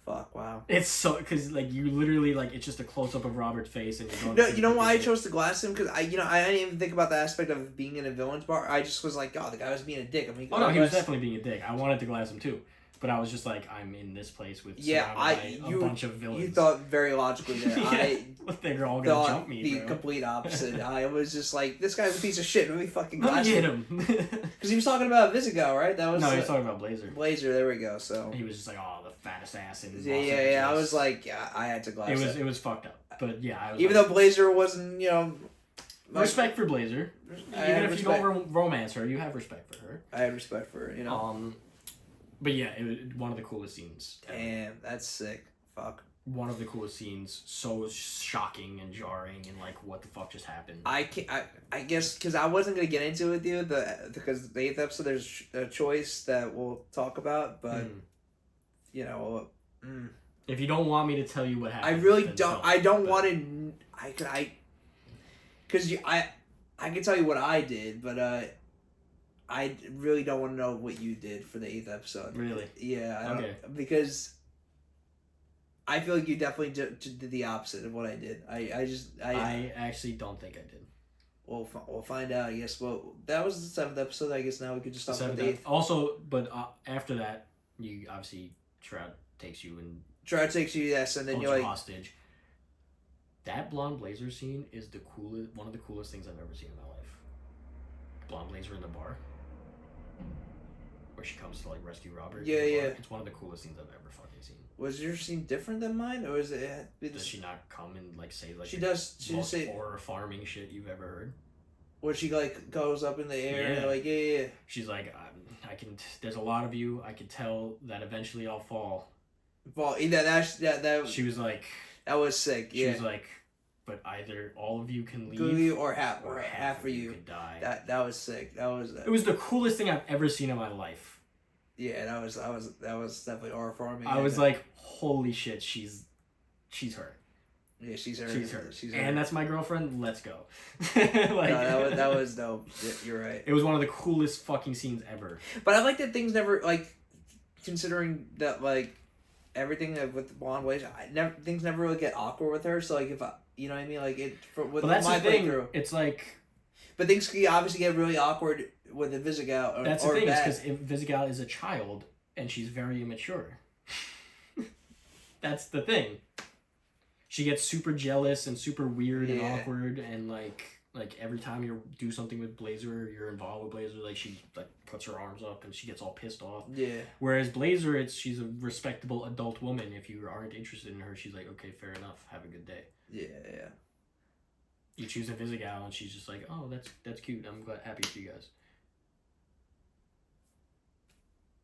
A: Fuck, wow.
B: It's so because like you literally like it's just a close up of Robert's face and you're
A: going. No, you know why I chose to glass him? Because I didn't even think about the aspect of being in a villain's bar. I just was like, oh, the guy was being a dick. I mean,
B: oh no, he was definitely being a dick. I wanted to glass him too. But I was just like, I'm in this place with a bunch of villains.
A: You thought very logically there.
B: They're all gonna jump me.
A: The complete opposite. I was just like, this guy's a piece of shit. Let me fucking glass
B: him.
A: Because he was talking about Visigow, right? He was
B: talking about Blazer.
A: Blazer, there we go. So
B: he was just like, oh, the fattest ass in
A: yeah. I was like, I had to glass it.
B: It was fucked up. But yeah, I was
A: even though Blazer wasn't,
B: respect for Blazer. Even if you don't romance her, you have respect for her.
A: I had respect for her,
B: But yeah, it was one of the coolest scenes ever.
A: Damn, that's sick. Fuck.
B: One of the coolest scenes, so shocking and jarring, and like, what the fuck just happened?
A: I guess because I wasn't gonna get into it with you, because the 8th episode there's a choice that we'll talk about, but
B: if you don't want me to tell you what happened,
A: I really don't. I don't want to. Because I can tell you what I did, but I really don't want to know what you did for the 8th episode.
B: Really?
A: Yeah. Because I feel like you definitely did the opposite of what I did. I
B: actually don't think I did.
A: We'll find out, I guess. Well, that was the 7th episode. I guess now we could just talk about the 8th.
B: Also, but after that, you obviously Trout takes you,
A: yes, and then you're like
B: hostage. That Blonde Blazer scene is one of the coolest things I've ever seen in my life. Blonde Blazer in the bar, where she comes to like rescue Robert.
A: Yeah.
B: It's one of the coolest scenes I've ever fucking seen.
A: Was your scene different than mine, or is it?
B: Does she not come and like say like
A: she does? She
B: most
A: say
B: horror farming shit you've ever heard?
A: Where she like goes up in the air and like yeah.
B: She's like, I can. There's a lot of you. I could tell that eventually I'll fall.
A: Fall. That.
B: She was like.
A: That was sick.
B: She was like, but either all of you can leave,
A: or half of you
B: could die.
A: That was sick.
B: It was the coolest thing I've ever seen in my life.
A: Yeah, that was definitely horror for me.
B: I was like, holy shit, she's her.
A: Yeah, she's her.
B: And that's my girlfriend. Let's go.
A: That was dope. You're right.
B: It was one of the coolest fucking scenes ever.
A: But I like that things never like, considering that like everything with the Blonde Blazer, things never really get awkward with her. So like if you know what I mean, like it. With
B: that's
A: my
B: the thing.
A: Playthrough,
B: it's like.
A: But things can obviously get really awkward with the Visigow.
B: That's the thing, because Visigow is a child and she's very immature. That's the thing. She gets super jealous and super weird and awkward, and like every time you do something with Blazer, you're involved with Blazer, like she like puts her arms up and she gets all pissed off.
A: Yeah.
B: Whereas Blazer, she's a respectable adult woman. If you aren't interested in her, she's like, okay, fair enough, have a good day.
A: Yeah.
B: You choose a Visigow, and she's just like, oh, that's cute. I'm happy for you guys.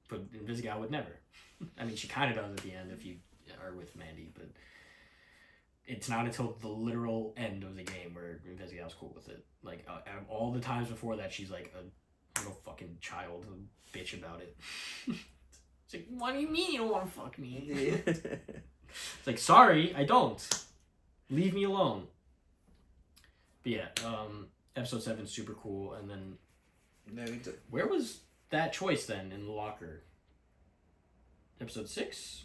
B: But Visigow would never. I mean, she kind of does at the end if you are with Mandy, but it's not until the literal end of the game where Visigow's cool with it. Like, all the times before that, she's like a little fucking child, a bitch about it. It's like, what do you mean you don't want to fuck me? It's like, sorry, I don't. Leave me alone. But yeah, episode 7 is super cool, and then where was that choice then in the locker? Episode 6?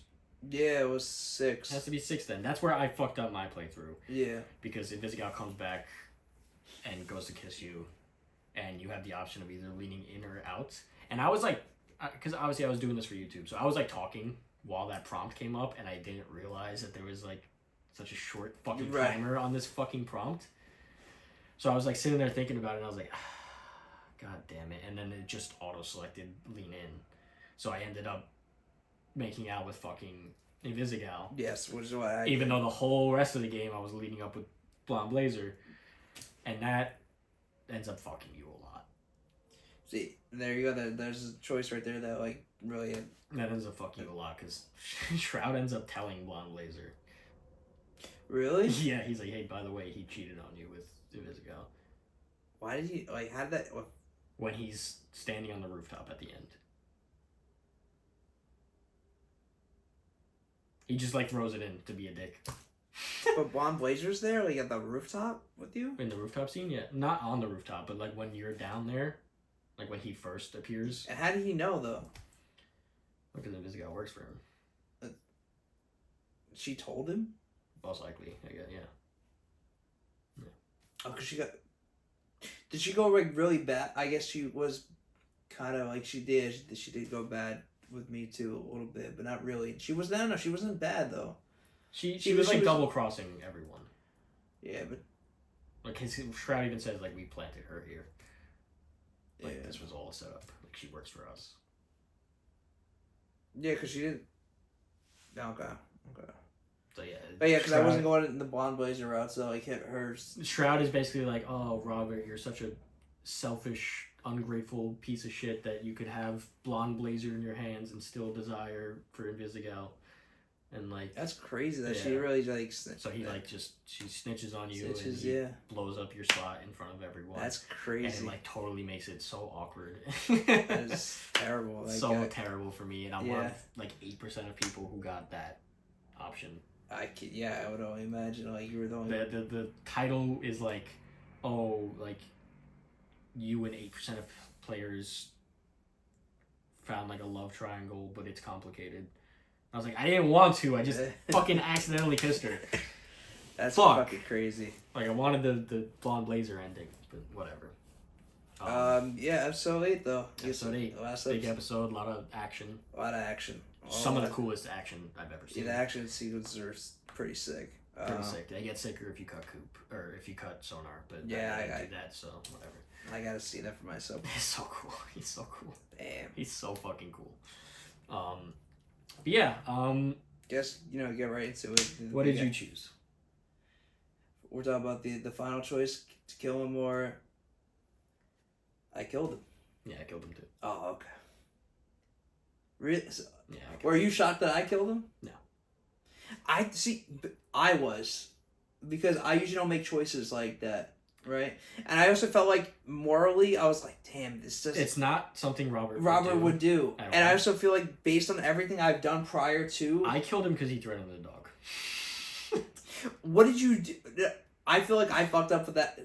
A: Yeah, it was 6.
B: It has to be 6 then. That's where I fucked up my playthrough.
A: Yeah.
B: Because Visigow comes back and goes to kiss you, and you have the option of either leaning in or out. And I was like, because obviously I was doing this for YouTube, so I was like talking while that prompt came up, and I didn't realize that there was like such a short fucking timer on this fucking prompt. So I was like sitting there thinking about it, and I was like, God damn it. And then it just auto-selected lean in. So I ended up making out with fucking Visigow.
A: Yes, which is why
B: even though the whole rest of the game I was leading up with Blonde Blazer. and that ends up fucking you a lot.
A: See, there you go. There's a choice right there that like really.
B: That ends up fucking you a lot because Shroud ends up telling Blonde Blazer.
A: Really?
B: Yeah, he's like, hey, by the way, he cheated on you with Invisigal.
A: Why did he like? How did that? What?
B: When he's standing on the rooftop at the end. He just like throws it in to be a dick.
A: But Blonde Blazer's there, like at the rooftop with you?
B: In the rooftop scene, yeah. Not on the rooftop, but like when you're down there, like when he first appears.
A: And how did he know though?
B: Because Invisigal works for him.
A: She told him?
B: Most likely, I guess, yeah.
A: Oh, because she got... Did she go like really bad? I guess she was kind of like she did. She did go bad with me too a little bit, but not really. She was no, she wasn't bad though.
B: She was like double crossing everyone.
A: Yeah, but
B: like his Shroud even says like we planted her here. Like
A: yeah.
B: This was all set up. Like she works for us.
A: Yeah, because she didn't. Okay.
B: So yeah.
A: But yeah, because I wasn't going in the Blonde Blazer route, so like hit hers.
B: Shroud is basically like, oh, Robert, you're such a selfish, ungrateful piece of shit that you could have Blonde Blazer in your hands and still desire for Invisigal. And like
A: that's crazy that she really like.
B: So he like she snitches on you
A: snitches,
B: and he blows up your spot in front of everyone.
A: That's crazy.
B: And it like totally makes it so awkward.
A: That is terrible. Like,
B: so terrible for me, and I'm one of like 8% of people who got that option.
A: I would only imagine like you were the only.
B: The title is like, oh, like you and 8% of players found like a love triangle, but it's complicated. I was like, I didn't want to. I just fucking accidentally kissed her.
A: That's fucking crazy.
B: Like I wanted the Blonde Blazer ending, but whatever.
A: Yeah, episode 8 though.
B: Episode 8, last big episode, a lot of action. Some of the coolest action I've ever seen.
A: Yeah, the action sequences are pretty sick.
B: Pretty sick. They get sicker if you cut Coop or if you cut Sonar, but
A: yeah,
B: I do that, so whatever.
A: I gotta see that for myself.
B: He's so cool. He's so cool.
A: Damn.
B: He's so fucking cool. But yeah.
A: Guess get right into it.
B: What did you choose?
A: We're talking about the final choice to kill him or. I killed him.
B: Yeah, I killed him too.
A: Oh, okay. Really? So,
B: yeah.
A: Were you shocked that I killed him?
B: No.
A: I was, because I usually don't make choices like that, right? And I also felt like morally, I was like, damn, this doesn't.
B: It's not something Robert
A: would do. And I also feel like based on everything I've done prior to,
B: I killed him because he threatened the dog.
A: What did you do? I feel like I fucked up with that.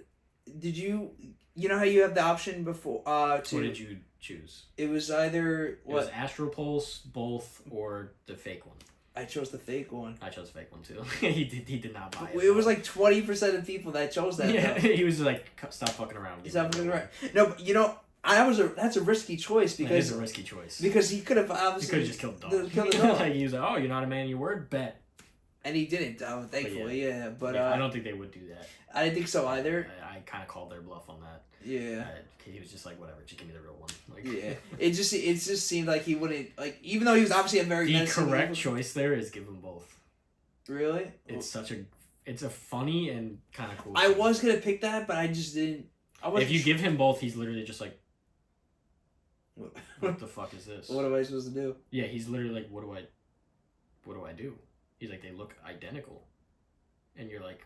A: Did you? You know how you have the option before to.
B: What did you choose?
A: It was either
B: It was Astral Pulse, both, or the fake one.
A: I chose the fake one.
B: I chose the fake one too. He did not buy it.
A: It was like 20% of people that chose that.
B: Yeah, he was like, stop fucking around.
A: Stop fucking around. No, but that's a risky choice because
B: it is a risky choice.
A: Because he could have obviously
B: just killed the dog. Like he was like, oh, you're not a man of your word, bet.
A: And he didn't, thankfully, but
B: I don't think they would do that.
A: I didn't think so either.
B: I kind of called their bluff on that.
A: Yeah.
B: He was just like, whatever, just give me the real one. Like,
A: yeah. It just seemed like he wouldn't, like, even though he was obviously a very
B: the correct choice there is give them both.
A: Really?
B: It's a funny and kind of cool.
A: I was gonna pick that, but I just didn't.
B: If you give him both, he's literally just like, what the fuck is this?
A: What am I supposed to do?
B: Yeah, he's literally like, what do I do? He's like, they look identical, and you're like,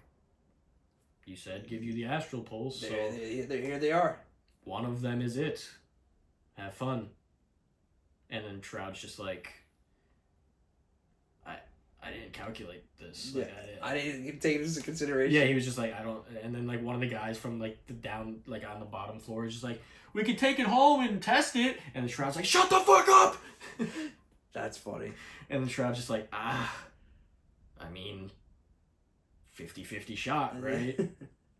B: you said give you the Astral Pulse, so
A: here they are.
B: One of them is it. Have fun. And then Shroud's just like, I didn't calculate this. Like,
A: I didn't take it into consideration.
B: Yeah, he was just like, I don't. And then like one of the guys from like the down, like on the bottom floor is just like, we could take it home and test it. And then Shroud's like, shut the fuck up.
A: That's funny.
B: And then Shroud's just like, I mean, 50-50 shot, right?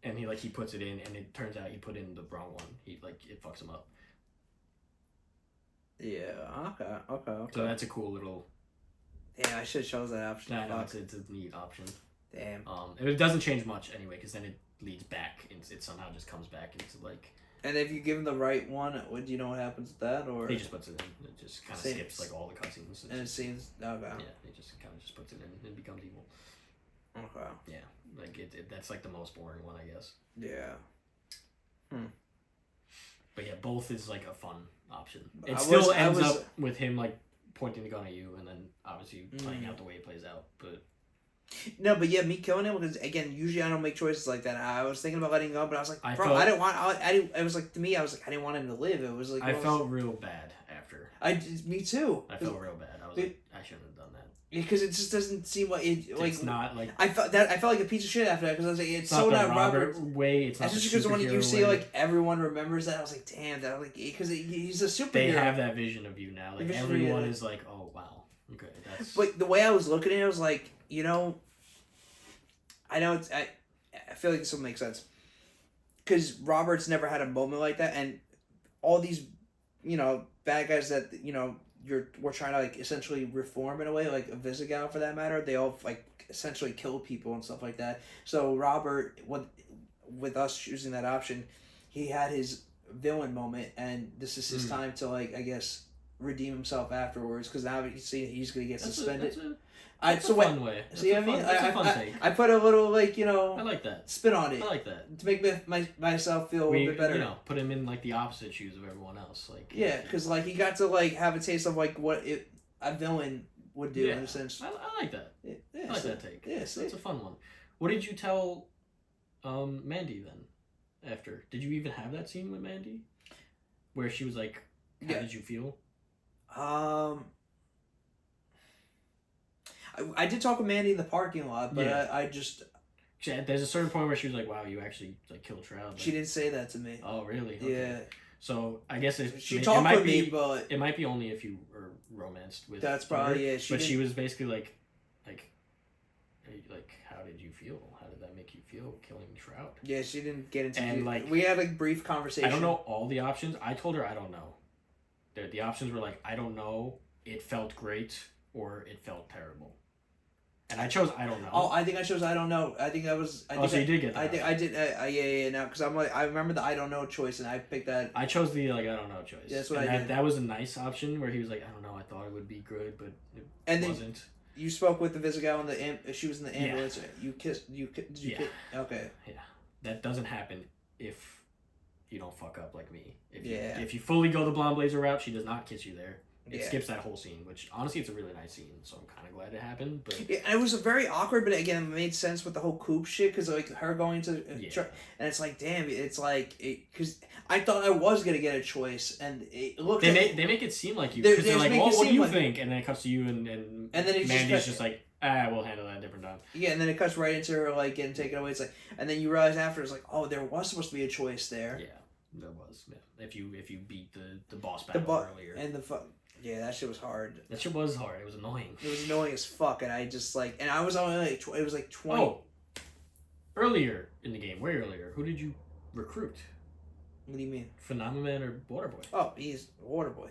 B: And he puts it in, and it turns out he put in the wrong one. It fucks him up.
A: Yeah. Okay.
B: So that's a cool little.
A: Yeah, I should have chose that option.
B: No, it's a neat option.
A: Damn.
B: It doesn't change much anyway, because then it leads back. It somehow just comes back into like.
A: And if you give him the right one, do you know what happens with that, or
B: he just puts it in? It just kind of skips like all the cutscenes.
A: And it seems okay.
B: Yeah, he just kind of just puts it in and becomes evil.
A: Okay.
B: Yeah, like that's like the most boring one, I guess.
A: Yeah.
B: But yeah, both is like a fun option. It still ends up with him like pointing the gun at you, and then obviously playing out the way it plays out. But
A: no, but yeah, me killing him because again, usually I don't make choices like that. I was thinking about letting him go, but I was like, I didn't want. I didn't. It was like to me, I was like, I didn't want him to live. It was like
B: I felt real bad after.
A: Me too.
B: I felt real bad. I was like, I shouldn't have done that.
A: Because it just doesn't seem like it. Like
B: it's not like
A: I felt like a piece of shit after that because I was like, it's so not Robert
B: way. It's not
A: just because when you see like everyone remembers that, I was like, damn, that like because he's a superhero.
B: They have that vision of you now. Like everyone is like, oh wow, okay, that's.
A: But the way I was looking at it, I was like, you know, I know it's I feel like this will make sense because Robert's never had a moment like that, and all these, you know, bad guys that you know. We're trying to like essentially reform in a way, like a Visigow for that matter. They all like essentially kill people and stuff like that. So Robert, with us choosing that option, he had his villain moment, and this is his time to like I guess redeem himself afterwards because now he's gonna get suspended.
B: That's a fun way.
A: See what I mean? I put a little like you know.
B: I like that.
A: Spin on it.
B: I like that
A: to make myself feel a little bit better.
B: You know, put him in like the opposite shoes of everyone else. Like
A: yeah, because like he got to like have a taste of like what a villain would do in a sense.
B: I like that. Yeah, I like that take.
A: Yeah,
B: that's a fun one. What did you tell Mandy then? After did you even have that scene with Mandy, where she was like, "How did you feel?"
A: I did talk with Mandy in the parking lot, but I just...
B: There's a certain point where she was like, wow, you actually like killed Shroud.
A: She didn't say that to me.
B: Oh, really? Okay.
A: Yeah.
B: So, I guess
A: she talked with me, but...
B: It might be only if you were romanced with
A: That's probably
B: her,
A: it.
B: She was basically like, how did you feel? How did that make you feel, killing Shroud?
A: Yeah, she didn't get into
B: it.
A: Like, we had a brief conversation.
B: I don't know all the options. I told her I don't know. The options were like, I don't know, it felt great, or it felt terrible. And I chose I don't know.
A: Oh, I think I chose I don't know. I think I was.
B: So you did get that.
A: I did. Yeah. Now, because I'm like I remember the I don't know choice, and I picked that.
B: I chose the I don't know choice.
A: Yeah, that's what I did.
B: That was a nice option where he was like I don't know. I thought it would be good, but it wasn't. Then
A: you spoke with the Visigow in the she was in the ambulance. Yeah. You kissed. Did you kiss? Okay.
B: Yeah, that doesn't happen if you don't fuck up like me. If you fully go the Blonde Blazer route, she does not kiss you there. It skips that whole scene, which honestly it's a really nice scene, so I'm kind of glad it happened. But
A: it was very awkward, but again, it made sense with the whole Coop shit because like her going to, and it's like damn, it's like because I thought I was gonna get a choice, and it looked.
B: They make it seem like you because they're like, well, what do you think? And then it cuts to you, and then Mandy's just like, we'll handle that a different time.
A: Yeah, and then it cuts right into her like getting taken away. It's like, and then you realize after it's like, oh, there was supposed to be a choice there.
B: Yeah, there was. Yeah. If you beat the boss battle earlier
A: and yeah, that shit was hard.
B: That shit was hard. It was annoying.
A: It was annoying as fuck, and I just like, and I was only like, it was like 20.
B: Oh, earlier in the game, way earlier, who did you recruit?
A: What do you mean?
B: Phenomenon or Waterboy?
A: Oh, he's Waterboy.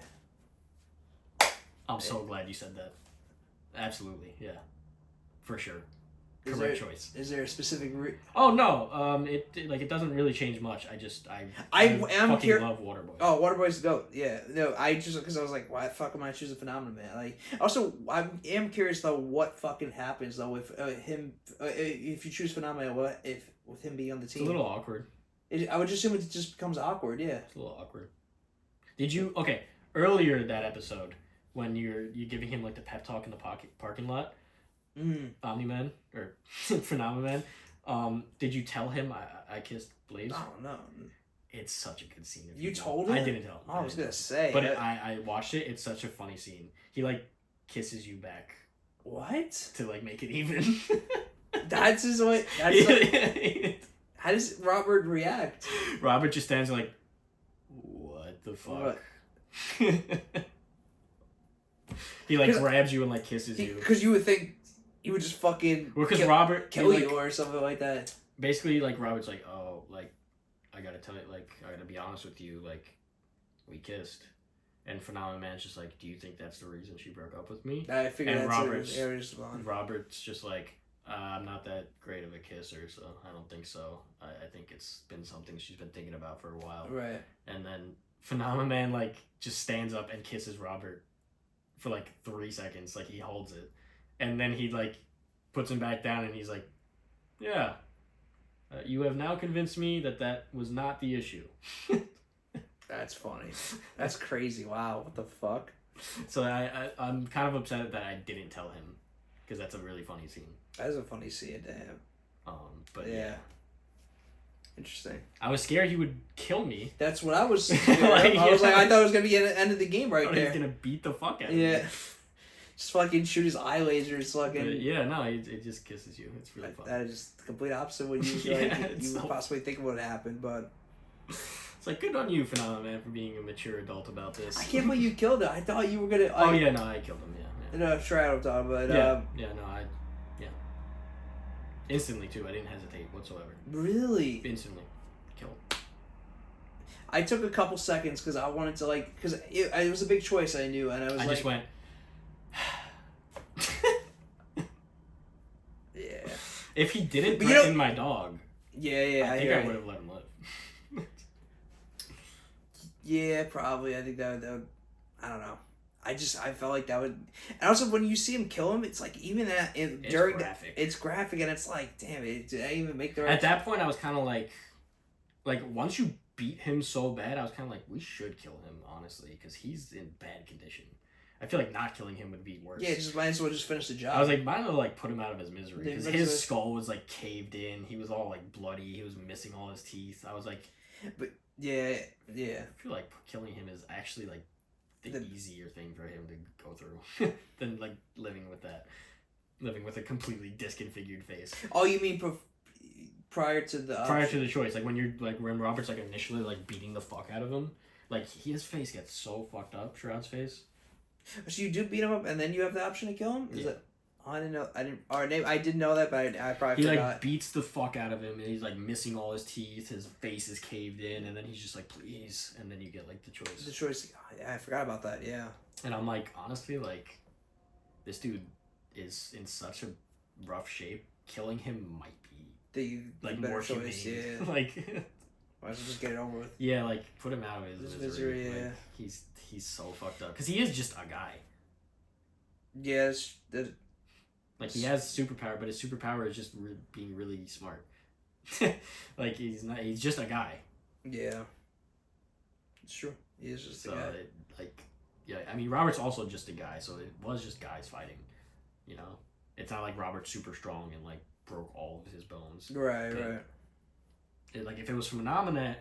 B: I'm so glad you said that. Absolutely, yeah, for sure. Correct choice.
A: Is there a specific?
B: Oh no, it doesn't really change much. I fucking love Waterboy.
A: Oh, Waterboy's the goat. Yeah, no, I just because I was like, why the fuck am I choosing Phenomenon Man? Like, also, I am curious though, what fucking happens though with him if you choose Phenomenon? What if with him being on the team?
B: It's a little awkward.
A: I would just assume it just becomes awkward. Yeah,
B: it's a little awkward. Did you earlier that episode when you're giving him like the pep talk in the parking lot? Omni-Man or Phenomenon. Did you tell him I kissed Blaze?
A: Oh no.
B: It's such a good scene.
A: You told him?
B: I didn't tell him.
A: I was gonna say.
B: But I watched it. It's such a funny scene. He like kisses you back.
A: What?
B: To like make it even.
A: That's his way. How does Robert react?
B: Robert just stands like, what the fuck? What? He like grabs you and like kisses you.
A: Because you would think he would just fucking
B: Robert
A: kill you or something like that.
B: Basically, like Robert's like, oh, like I gotta tell you, like I gotta be honest with you, like we kissed, and Phenomenon Man's just like, do you think that's the reason she broke up with me?
A: I figured
B: and
A: that's
B: Robert's just like, I'm not that great of a kisser, so I don't think so. I think it's been something she's been thinking about for a while.
A: Right.
B: And then Phenomenon Man like just stands up and kisses Robert for like 3 seconds, like he holds it. And then he like puts him back down, and he's like, "Yeah, you have now convinced me that was not the issue."
A: That's funny. That's crazy. Wow, what the fuck?
B: So I'm kind of upset that I didn't tell him, because that's a really funny scene.
A: That is a funny scene, damn.
B: But yeah.
A: Interesting.
B: I was scared he would kill me.
A: That's what I was scared I was like, I thought it was going to be the end of the game right there.
B: He was going to beat the fuck out of me.
A: Yeah. Just fucking shoot his eye lasers fucking...
B: But yeah, no, it just kisses you. It's really fun.
A: That is just the complete opposite of what you, you would possibly think would happen, but...
B: It's like, good on you, Phenomena Man, for being a mature adult about this.
A: I can't believe you killed it. I thought you were going to...
B: Oh, yeah, no, I killed him, yeah.
A: No, sure, I don't talk, but...
B: Yeah, instantly, too. I didn't hesitate whatsoever.
A: Really?
B: Instantly. Killed.
A: I took a couple seconds because I wanted to, like... Because it was a big choice, I knew, and I
B: just went...
A: Yeah.
B: If he didn't threaten my dog...
A: Yeah,
B: I think I would have let him live.
A: Yeah, probably. I think that would... I don't know. I felt like that would, and also when you see him kill him, it's like even during
B: graphic.
A: It's graphic, and it's like, damn it, did I even make the right?
B: At that point, I was kind of like once you beat him so bad, I was kind of like, we should kill him, honestly, because he's in bad condition. I feel like not killing him would be worse.
A: Yeah, might as well just finish the job.
B: I was like, might as well put him out of his misery, because his skull was like caved in. He was all like bloody. He was missing all his teeth. I was like,
A: but yeah.
B: I feel like killing him is actually like the easier thing for him to go through than like living with a completely disconfigured face.
A: Oh, you mean prior to the
B: choice, like when you're like when Robert's like initially like beating the fuck out of him, like his face gets so fucked up. Shroud's face.
A: So you do beat him up, and then you have the option to kill him. Is
B: yeah.
A: it? Oh, I didn't know. I did know that, but I probably forgot.
B: He like beats the fuck out of him, and he's like missing all his teeth. His face is caved in, and then he's just like, please, and then you get like the choice.
A: The choice. I forgot about that. Yeah.
B: And I'm like, honestly, like, this dude is in such a rough shape. Killing him might be more choice. Yeah. Like,
A: might as well just get it over with.
B: Yeah, like put him out of his misery.
A: Yeah.
B: Like, he's so fucked up because he is just a guy.
A: Yeah.
B: Like, he has superpower, but his superpower is just being really smart. Like, he's just a guy.
A: Yeah. It's true. He is just a guy.
B: I mean, Robert's also just a guy, so it was just guys fighting, you know? It's not like Robert's super strong and, like, broke all of his bones.
A: Right.
B: Like, if it was Phenomena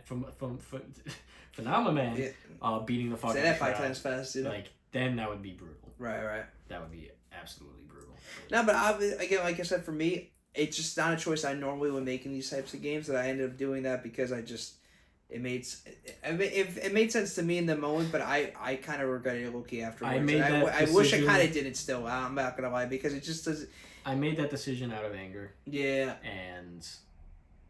B: Man beating the fuck out of
A: Say that 5 times fast, you know?
B: Like, then that would be brutal.
A: Right.
B: That would be absolutely brutal.
A: No, but again, like I said, for me, it's just not a choice I normally would make in these types of games. That I ended up doing that because it made sense to me in the moment, but I kind of regretted it low-key afterwards. I wish I kind of did it still. I'm not gonna lie, because it just does.
B: I made that decision out of anger.
A: Yeah.
B: And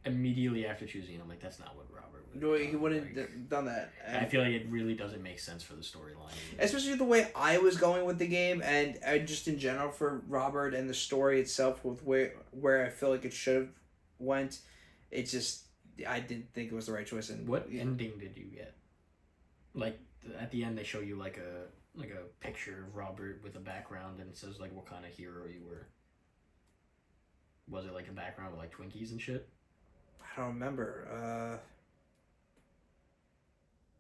B: immediately after choosing it, I'm like, that's not what Robert would.
A: No, he wouldn't have done that.
B: And I feel like it really doesn't make sense for the storyline.
A: Especially the way I was going with the game, and just in general for Robert and the story itself, with where I feel like it should have went. It just, I didn't think it was the right choice. And
B: what ending did you get? Like at the end, they show you like a picture of Robert with a background, and it says like what kind of hero you were. Was it like a background with like Twinkies and shit?
A: I don't remember.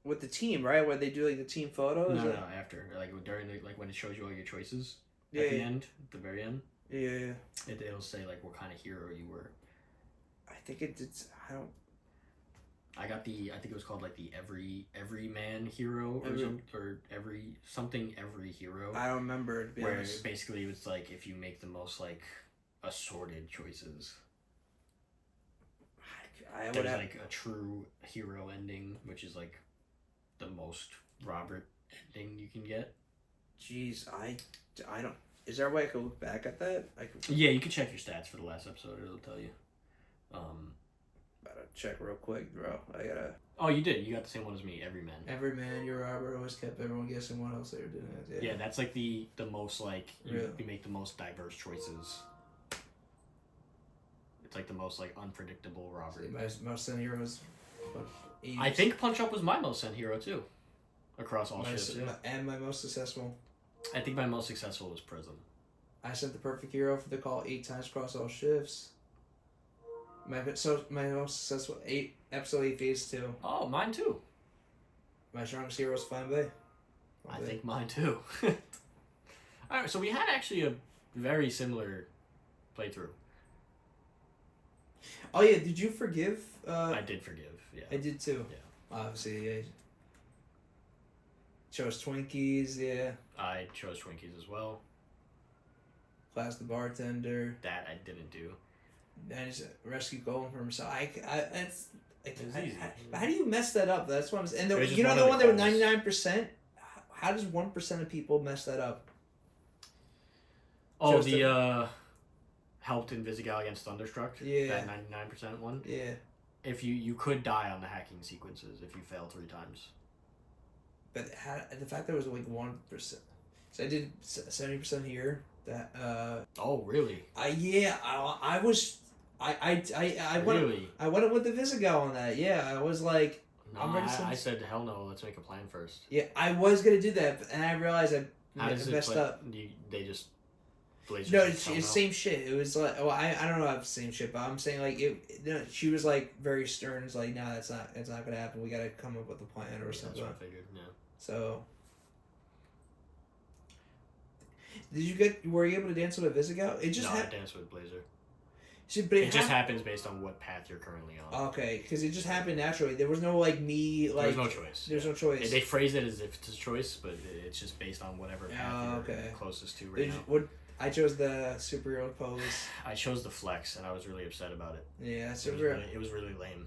A: With the team, right? Where they do like the team photos?
B: No, after. Like during like when it shows you all your choices
A: at
B: the end, at the very end.
A: Yeah.
B: It'll say like what kind of hero you were.
A: I think it did.
B: I got I think it was called like the every man hero or every hero.
A: I don't remember, to be honest.
B: Basically it's like if you make the most like assorted choices. There's like a true hero ending, which is like the most Robert ending you can get.
A: Jeez, I don't. Is there a way I could look back at that?
B: Yeah, you can check your stats for the last episode. It'll tell you.
A: Gotta check real quick, bro. I gotta.
B: Oh, you did. You got the same one as me. Every man.
A: Every man, you're Robert. Always kept everyone guessing what else they were doing.
B: Yeah, that's like the most like you make the most diverse choices. It's like the most like unpredictable Robert.
A: My most sent heroes.
B: I think Punch Up was my most sent hero too, across all ships.
A: And my most successful.
B: I think my most successful was Prism.
A: I sent the perfect hero for the call 8 times across all shifts. My most successful episode 8 phase 2.
B: Oh, mine too.
A: My strongest hero is Fine Bay.
B: I think mine too. All right, so we had actually a very similar playthrough.
A: Oh yeah, did you forgive?
B: I did forgive. Yeah,
A: I did too.
B: Yeah,
A: obviously. Yeah. Chose Twinkies. Yeah.
B: I chose Twinkies as well.
A: Class the bartender.
B: That I didn't do.
A: And just rescue Golem from himself. It's
B: easy.
A: How do you mess that up? That's what I'm saying. And
B: you know
A: the one that was
B: 99%.
A: How does 1% of people mess that up?
B: Oh, the helped Invisigal against Thunderstruck.
A: Yeah.
B: That 99% one.
A: Yeah.
B: If you could die on the hacking sequences if you fail 3 times.
A: But the fact that it was like 1%. So I did 70% here. That.
B: Oh really?
A: Yeah. I was. I went.
B: Really?
A: I went with the Visigal on that. Yeah. I was like.
B: No, I said hell no. Let's make a plan first.
A: Yeah, I was gonna do that, and I realized I messed up.
B: They just.
A: No, it's same shit. It was like, well, I don't know if it's the same shit, but I'm saying like she was like very stern. It's like, no, that's not gonna happen. We gotta come up with a plan or something.
B: That's what I figured. Yeah.
A: So, were you able to dance with a Visigal? It just
B: I danced with Blazer.
A: See, but
B: it just happens based on what path you're currently on.
A: Okay, because it just happened naturally. There was no like me like.
B: There's no choice.
A: There's no choice.
B: They phrase it as if it's a choice, but it's just based on whatever path you're closest to right now.
A: I chose the superhero pose.
B: I chose the flex, and I was really upset about it.
A: Yeah,
B: it was really lame.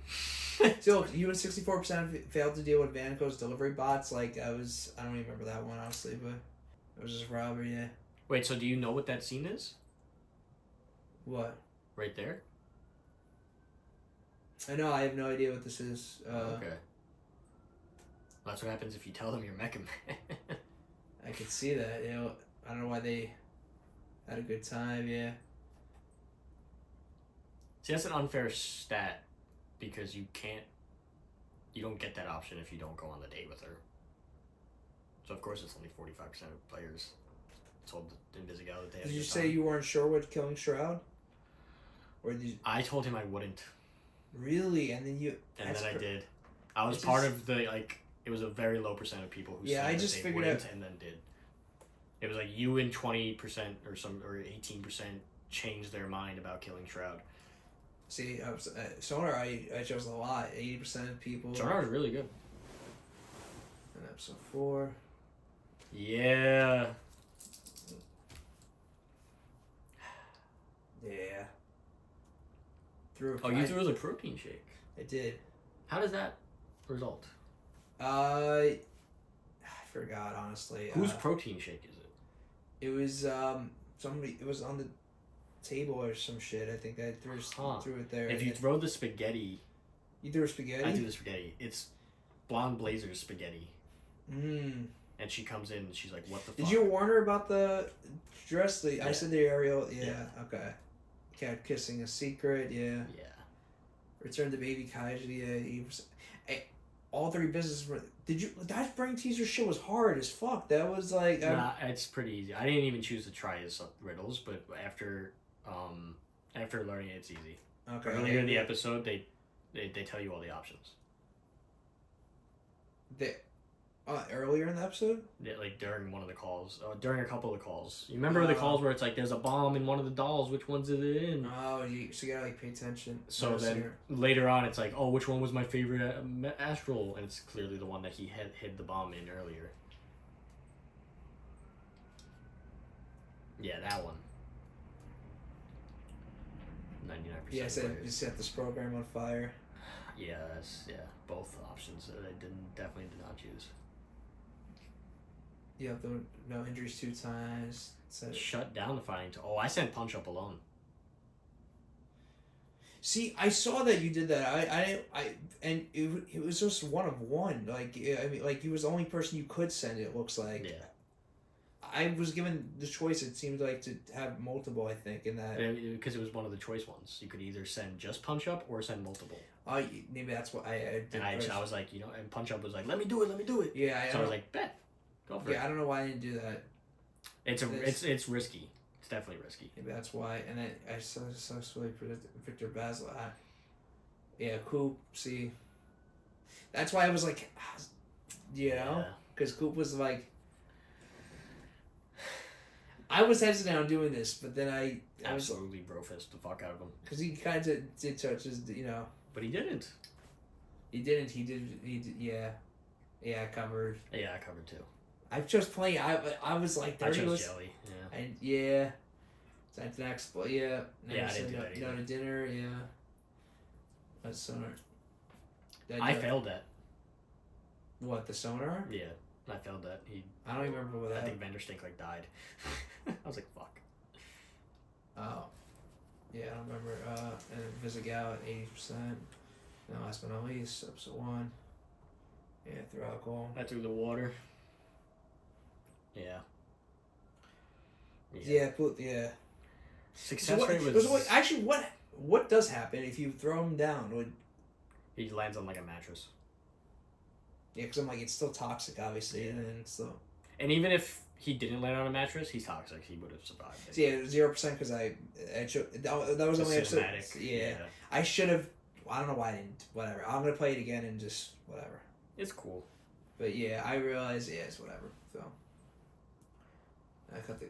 A: Still, you and 64% failed to deal with Vanico's delivery bots. Like I don't even remember that one honestly, but it was just robbery. Yeah.
B: Wait, so do you know what that scene is?
A: What?
B: Right there.
A: I know. I have no idea what this is.
B: Okay. That's what happens if you tell them you're Mecha Man.
A: I could see that. You know, I don't know why they had a good time. Yeah.
B: See, that's an unfair stat because you don't get that option if you don't go on the date with her. So of course it's only 45% of players told Invisigal that they had.
A: Did you say you weren't sure what killing Shroud? Or did you...
B: I told him I wouldn't.
A: Really? And then you...
B: And then I did. I was part of the, like, it was a very low % of people who said that they wouldn't and then did. It was like you and 20% or 18% changed their mind about killing Shroud.
A: See, Sonar, I chose a lot. 80% of people.
B: Sonar was really good.
A: In episode 4.
B: Yeah.
A: Yeah.
B: You threw the protein shake.
A: I did.
B: How does that result?
A: I forgot honestly.
B: Whose protein shake is it?
A: It was somebody. It was on the table or some shit. I think I threw it there.
B: If you throw the spaghetti.
A: You threw spaghetti.
B: I threw the spaghetti. It's Blonde Blazer's spaghetti.
A: Mm.
B: And she comes in and she's like, "What the fuck?"
A: Did you warn her about the dress? I said the Ariel. Yeah. Okay. Cat kissing a secret. Yeah.
B: Yeah.
A: Return to Baby Kaiji. Yeah. He was. All 3 businesses were. Did you? That brain teaser shit was hard as fuck. That was like.
B: Nah, it's pretty easy. I didn't even choose to try his riddles, but after learning it, it's easy.
A: Okay.
B: Earlier in the episode, they tell you all the options.
A: Earlier in the episode?
B: Yeah, like during one of the calls, during a couple of the calls. You remember the calls where it's like there's a bomb in one of the dolls. Which one's it in?
A: Oh, so you gotta like pay attention.
B: So then later on, it's like, oh, which one was my favorite astral? And it's clearly the one that he had hid the bomb in earlier. Yeah, that one. 99%.
A: Yeah, I said you set this program on fire.
B: Yeah, both options that I definitely did not choose.
A: You have no injuries 2 times.
B: Shut down the fighting. Oh, I sent Punch Up alone.
A: See, I saw that you did that. And it was just 1 of 1. Like I mean, like he was the only person you could send. It looks like. Yeah. I was given the choice. It seemed like to have multiple. I think in that
B: because it was one of the choice ones. You could either send just Punch Up or send multiple.
A: Maybe that's what I did.
B: And I was like, and Punch Up was like, let me do it.
A: Yeah.
B: So I was like, bet, go for it.
A: Yeah, I don't know why I didn't do that.
B: It's risky It's definitely risky.
A: Maybe that's why. And then I successfully predicted Victor Bazelat. Yeah, Coop. See, that's why I was like, you know, because Coop was like, I was hesitant on doing this, but then I
B: absolutely brofist the fuck out of him
A: because he kind of did touch his, you know,
B: but he didn't.
A: He didn't. He did. Yeah. Yeah, I covered.
B: Yeah, I covered too.
A: I chose plenty. I was like,
B: I chose Jelly. Yeah.
A: And yeah. Time to next, but yeah.
B: Yeah, I didn't do that either.
A: No to dinner. Yeah. That's sonar.
B: I failed that.
A: What, the sonar?
B: Yeah, I failed that.
A: I don't even remember what that.
B: I think Vanderstink like died. I was like, fuck.
A: Oh. Yeah, I don't remember. And Visigow at 80%. No, last but not least, episode 1. Yeah, through alcohol.
B: I threw the water. Yeah.
A: Yeah. Success rate was... Actually, what does happen if you throw him down?
B: He lands on like a mattress.
A: Yeah, because I'm like, it's still toxic, obviously, and then still...
B: And even if he didn't land on a mattress, he's toxic. He would have survived.
A: So yeah, 0% because I that was only episode. Yeah. I should have... I don't know why I didn't. Whatever. I'm going to play it again and just... Whatever.
B: It's cool.
A: But yeah, I realized, yeah, it's whatever. So... I cut the...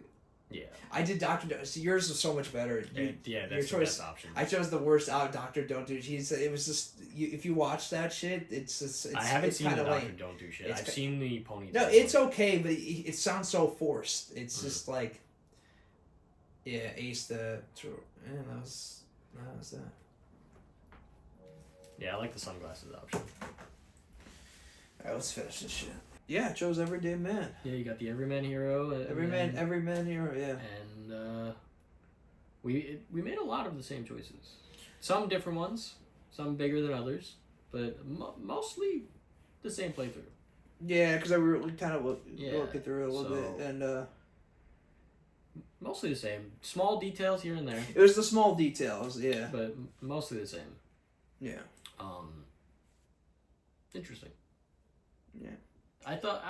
A: Yeah. I did Dr. Don't. See, yours was so much better.
B: Yeah, that's the best option.
A: I chose the worst out. Dr. Don't Do. It was just... if you watch that shit, it's just...
B: I haven't seen the Dr. Don't Do shit. I've seen the pony.
A: No, it's okay, but it sounds so forced. It's just like... Yeah, Ace the... Yeah, that was that.
B: Yeah, I like the sunglasses option.
A: Alright, let's finish this shit. Yeah, I chose Everyday Man.
B: Yeah, you got the Everyman Hero.
A: Everyman Hero, yeah.
B: And we made a lot of the same choices. Some different ones, some bigger than others, but mostly the same playthrough.
A: Yeah, because I really kind of looking through it a little bit, and
B: mostly the same. Small details here and there.
A: It was the small details, yeah.
B: But mostly the same.
A: Yeah.
B: Interesting.
A: Yeah.
B: I thought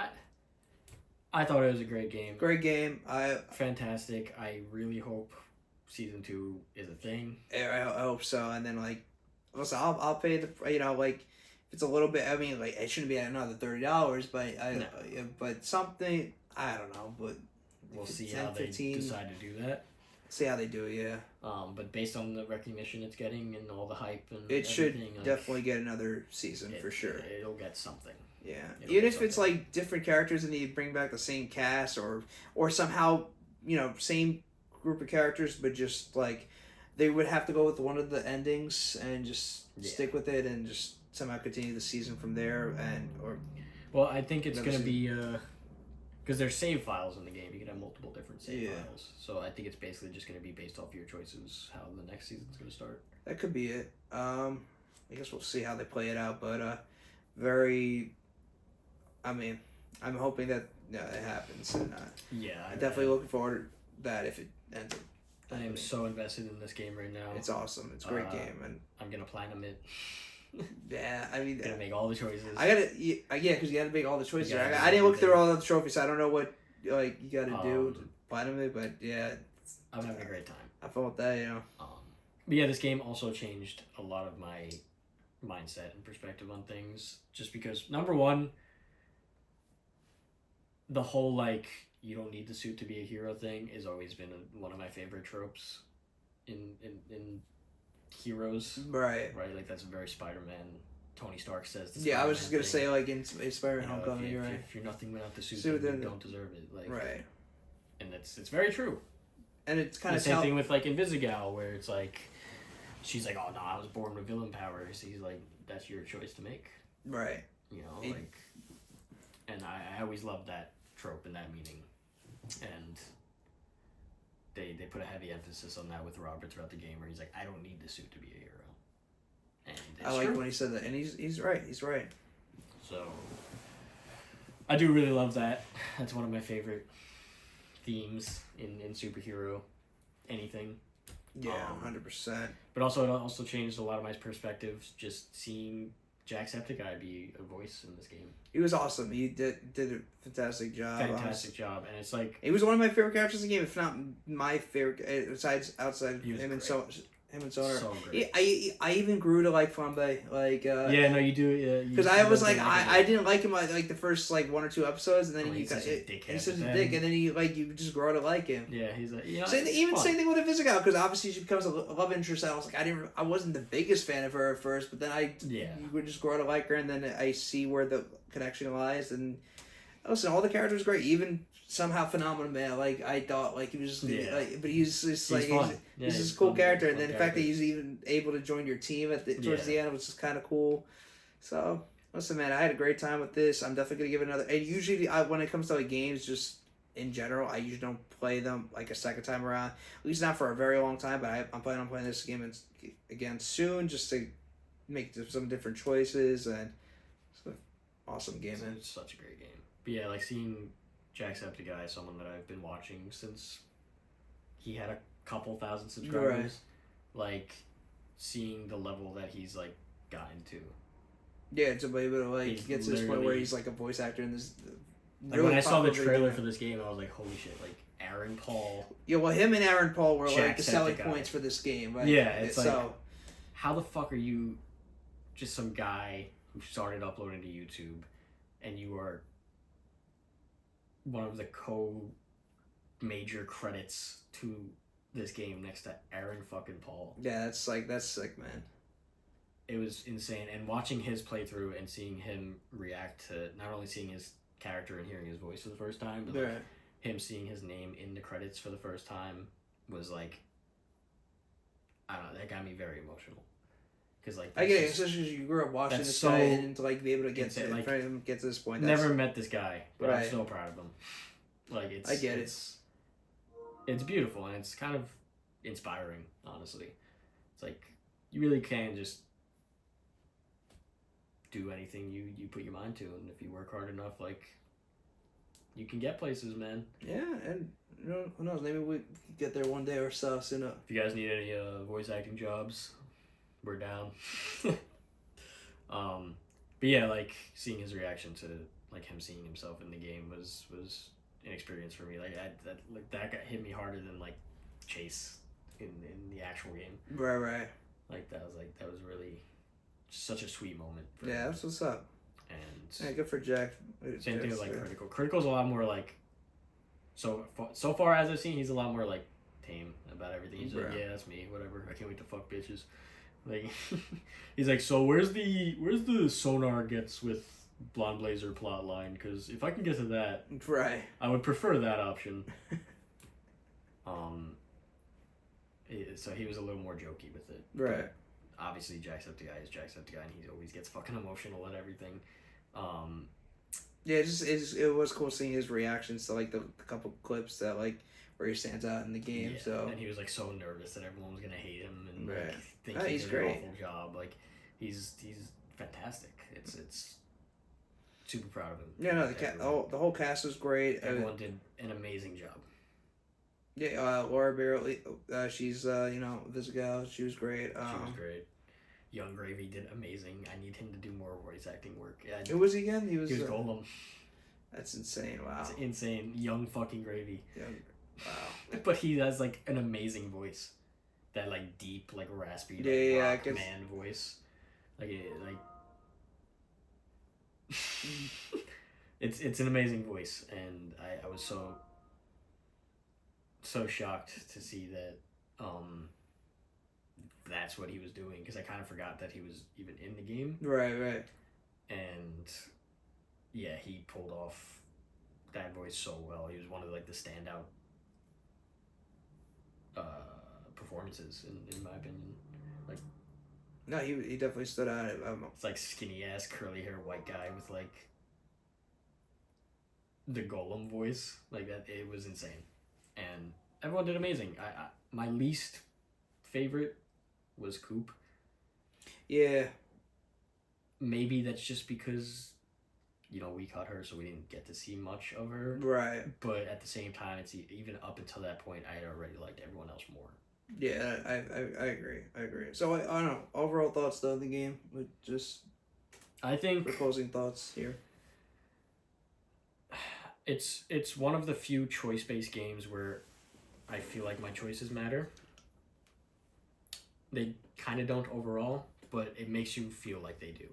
B: it was a great game.
A: Great game.
B: Fantastic. I really hope season 2 is a thing.
A: I hope so. And then listen, I'll pay the if it's a little bit. I mean, it shouldn't be at another $30, but but something I don't know. But
B: we'll see how they decide to do that.
A: See how they do it, yeah.
B: But based on the recognition it's getting and all the hype and
A: it should definitely get another season for sure.
B: It'll get something.
A: Yeah, even if it's different characters and they bring back the same cast or somehow same group of characters, but just they would have to go with one of the endings and just stick with it and just somehow continue the season from there
B: Well, I think it's gonna be because there's save files in the game. You can have multiple different save files, so I think it's basically just gonna be based off your choices how the next season's gonna start.
A: That could be it. I guess we'll see how they play it out, but I'm hoping that it happens. And, I'm definitely looking forward to that if it ends up.
B: I am so invested in this game right now.
A: It's awesome. It's a great game, and
B: I'm gonna platinum it.
A: Yeah, I mean,
B: gotta make all the choices.
A: I gotta, because you gotta make all the choices. I didn't look through all the trophies. So I don't know what you gotta do to platinum it, but yeah,
B: I'm having a great time.
A: I felt that,
B: But yeah, this game also changed a lot of my mindset and perspective on things. Just because, number one, the whole you don't need the suit to be a hero thing has always been one of my favorite tropes in heroes. Right, that's a very Spider-Man. Tony Stark says the
A: Spider-Man I was just gonna say in Spider-Man Homecoming, you're right.
B: If you're nothing without the suit, then you don't deserve it.
A: Right.
B: And it's very true.
A: And it's kind of
B: the same thing with Invisigal, where it's she's like, oh no, I was born with villain powers. He's like, that's your choice to make.
A: Right.
B: And I always loved that trope and that meaning. And they put a heavy emphasis on that with Robert throughout the game, where he's like, I don't need the suit to be a hero. And
A: I like when he said that, and he's right. He's right.
B: So I do really love that. That's one of my favorite themes in superhero anything.
A: Yeah, 100%.
B: But also, it also changed a lot of my perspectives. Just seeing Jacksepticeye be a voice in this game.
A: He was awesome. He did a fantastic job.
B: Fantastic job, and it's like
A: he was one of my favorite characters in the game, if not my favorite. Besides outside him and Sonar.
B: So great.
A: I even grew to like Flambe. Like
B: yeah, no, you do.
A: Because I was like I didn't like him like the first like 1 or 2 episodes, and then
B: he's such a
A: dick, and then you just grow to like him.
B: Yeah, he's like
A: same thing with Invisigal, because obviously she becomes a love interest. I was like I wasn't the biggest fan of her at first, but then you would just grow to like her, and then I see where the connection lies. And listen, all the characters are great, even somehow Phenomenal Man. Like I thought, like he was just like, but he's just like he's just a cool character, and then the fact that he's even able to join your team towards the end was just kind of cool. So listen, man, I had a great time with this. I'm definitely gonna give it another. And usually, when it comes to like games, just in general, I usually don't play them like a second time around. At least not for a very long time. But I'm planning on playing this game again soon, just to make some different choices. And it's an awesome game.
B: It's such a great game. But yeah, like seeing Jacksepticeye, someone that I've been watching since he had a couple thousand subscribers, like seeing the level that he's like gotten to.
A: Yeah, to be able to like get to this point where he's like a voice actor in this.
B: Like when I saw the trailer for this game, I was like, "Holy shit!" Like Aaron Paul.
A: Yeah, well, him and Aaron Paul were like the selling points for this game. Right?
B: Yeah, it's like, how the fuck are you, just some guy who started uploading to YouTube, and you are one of the major credits to this game next to Aaron fucking Paul.
A: Yeah, that's sick, man.
B: It was insane, and watching his playthrough and seeing him react to not only seeing his character and hearing his voice for the first time, but like him seeing his name in the credits for the first time was like, I don't know, that got me very emotional. Cause like
A: I get it, especially because you grew up watching this guy and to like be able to get to this point.
B: Never met this guy, but I'm so proud of him. Like
A: I get
B: it's beautiful, and it's kind of inspiring, honestly. It's like you really can just do anything you put your mind to, and if you work hard enough, like you can get places, man.
A: Yeah, and who knows, maybe we could get there one day or so soon.
B: If you guys need any voice acting jobs, we're down. But yeah, like seeing his reaction to like him seeing himself in the game was an experience for me. Like that got hit me harder than like Chase in the actual game.
A: Right.
B: Like that was really such a sweet moment.
A: Yeah, that's what's up.
B: And
A: yeah, good for Jack.
B: Same thing with like Critical. Critical's a lot more like so far as I've seen, he's a lot more like tame about everything. He's like, yeah, that's me, whatever. I can't wait to fuck bitches. Like he's like, so where's the Sonar gets with Blonde Blazer plot line? Because if I can get to that,
A: right,
B: I would prefer that option. So he was a little more jokey with it,
A: right?
B: But obviously, Jacksepticeye is Jacksepticeye, and he always gets fucking emotional at everything.
A: Yeah, it was cool seeing his reactions to like the couple clips that like where he stands out in the game.
B: Yeah,
A: so
B: and he was like so nervous that everyone was gonna hate him and like, think
A: he's
B: did
A: great.
B: an awful job. Like he's fantastic. It's super proud of him.
A: Yeah, no, the whole cast was great.
B: Everyone did an amazing job.
A: Yeah, Laura Bailey, she's Visigal. She was great.
B: She was great. Young Gravy did amazing. I need him to do more voice acting work.
A: Who was he again? He was
B: Golem.
A: That's insane. Wow.
B: It's insane. Young fucking Gravy.
A: Wow.
B: But he has like an amazing voice. That like deep, like raspy, rock man voice. It's an amazing voice, and I was so shocked to see that that's what he was doing, because I kind of forgot that he was even in the game.
A: Right.
B: And yeah, he pulled off that voice so well. He was one of like the standout performances in my opinion. Like,
A: no, he definitely stood out.
B: It's like skinny ass curly hair white guy with like the Golem voice, like that. It was insane, and everyone did amazing. I my least favorite was Coop.
A: Yeah.
B: Maybe that's just because, we cut her, so we didn't get to see much of her.
A: Right.
B: But at the same time, it's even up until that point, I had already liked everyone else more.
A: Yeah, I agree. So I don't know. Overall thoughts though of the game,
B: I think
A: for closing thoughts here.
B: It's one of the few choice-based games where I feel like my choices matter. They kind of don't overall, but it makes you feel like they do.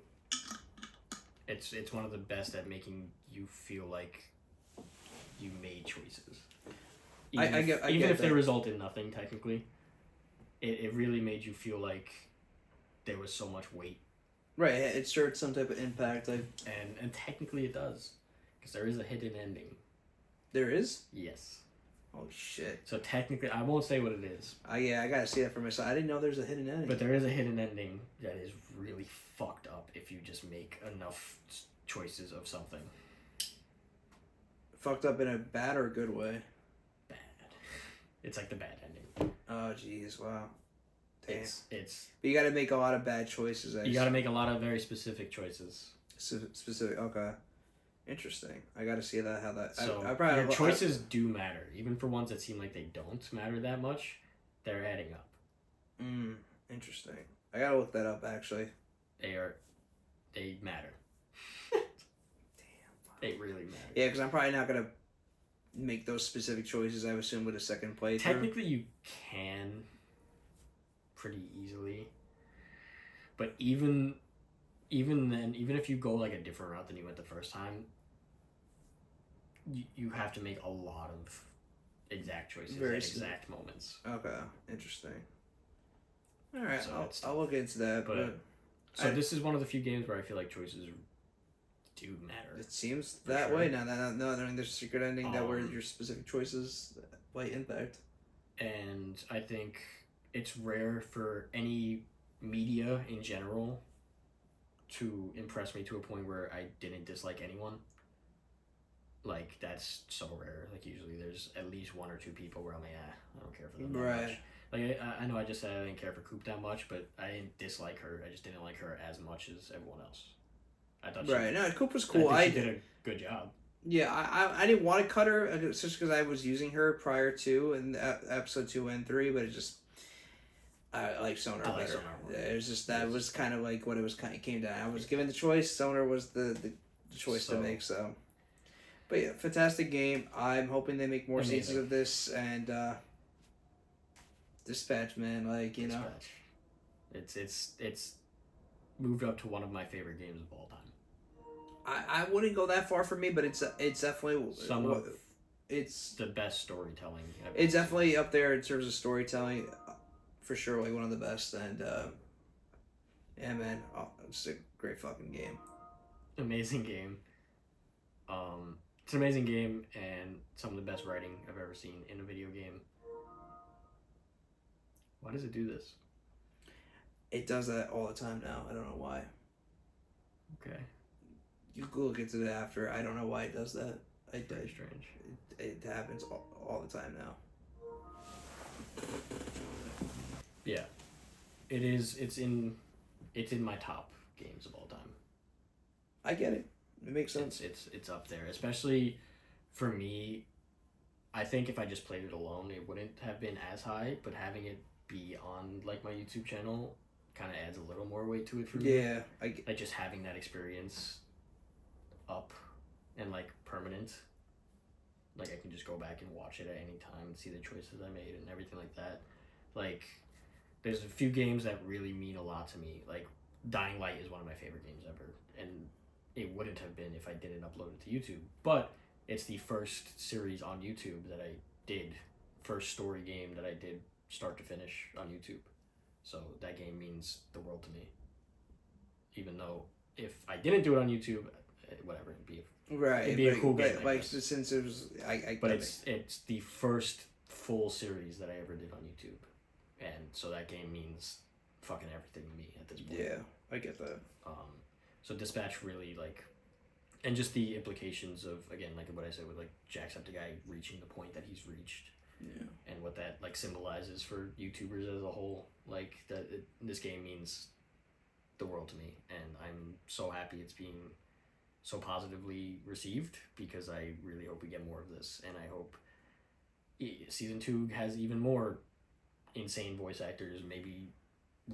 B: It's one of the best at making you feel like you made choices. Even if they result in nothing, technically, it really made you feel like there was so much weight.
A: Right, it stirred some type of impact.
B: And technically it does, because there is a hidden ending.
A: There is?
B: Yes.
A: Oh shit.
B: So technically, I won't say what it is.
A: I gotta see that for myself. I didn't know there's a hidden ending.
B: But there is a hidden ending that is really fucked up if you just make enough choices of something.
A: Fucked up in a bad or good way?
B: Bad. It's like the bad ending.
A: Oh jeez, wow. Damn.
B: It's.
A: But you gotta make a lot of bad choices.
B: You gotta make a lot of very specific choices.
A: Specific, okay. Interesting. I gotta see that, how that...
B: So your choices do matter. Even for ones that seem like they don't matter that much, they're adding up.
A: Interesting. I gotta look that up, actually.
B: They matter.
A: Damn.
B: They really matter.
A: Yeah, because I'm probably not gonna make those specific choices, I assume, with a second playthrough.
B: Technically, you can pretty easily. But even then, even if you go like a different route than you went the first time, you have to make a lot of exact choices at exact moments.
A: Okay, interesting. All right,
B: So
A: I'll look into that.
B: But this is one of the few games where I feel like choices do matter.
A: It seems that way now. No, there's a secret ending that where your specific choices play impact.
B: And I think it's rare for any media in general to impress me to a point where I didn't dislike anyone. Like, that's so rare. Like, usually there's at least one or two people where I'm like, I don't care for them that much. Like, I know I just said I didn't care for Coop that much, but I didn't dislike her. I just didn't like her as much as everyone else. I thought
A: no, Coop was cool.
B: I think she did a good job.
A: Yeah, I didn't want to cut her just because I was using her prior to in episode 2 and 3, but it just... I like Sonar better. It was just that was kind of like what it was kind of came down. I was given the choice. Sonar was the choice to make. So, but yeah, fantastic game. I'm hoping they make more seasons of this and Dispatch, man. Like
B: Dispatch. It's moved up to one of my favorite games of all time.
A: I wouldn't go that far for me, but it's definitely
B: it's the best storytelling.
A: It's definitely up there in terms of storytelling. For sure, like one of the best, and yeah, man, it's a great fucking game.
B: Amazing game. It's an amazing game, and some of the best writing I've ever seen in a video game. Why does it do this?
A: It does that all the time now. I don't know why.
B: Okay.
A: You can look into it after. I don't know why it does that.
B: Very strange.
A: It happens all the time now.
B: Yeah, it is. It's in my top games of all time.
A: I get it. It makes sense.
B: It's up there, especially for me. I think if I just played it alone, it wouldn't have been as high. But having it be on like my YouTube channel kind of adds a little more weight to it for me.
A: Yeah,
B: like just having that experience up and like permanent. Like I can just go back and watch it at any time and see the choices I made and everything like that. Like. There's a few games that really mean a lot to me. Like, Dying Light is one of my favorite games ever. And it wouldn't have been if I didn't upload it to YouTube. But it's the first series on YouTube that I did. First story game that I did start to finish on YouTube. So that game means the world to me. Even though if I didn't do it on YouTube, whatever, it'd be a cool game.
A: Like, since it was...
B: But it's the first full series that I ever did on YouTube. And so that game means fucking everything to me at this point.
A: Yeah, I get that.
B: So Dispatch really, like... And just the implications of, again, like what I said with, like, Jacksepticeye reaching the point that he's reached.
A: Yeah.
B: And what that, like, symbolizes for YouTubers as a whole. Like, this game means the world to me. And I'm so happy it's being so positively received because I really hope we get more of this. And I hope Season 2 has even more... insane voice actors, maybe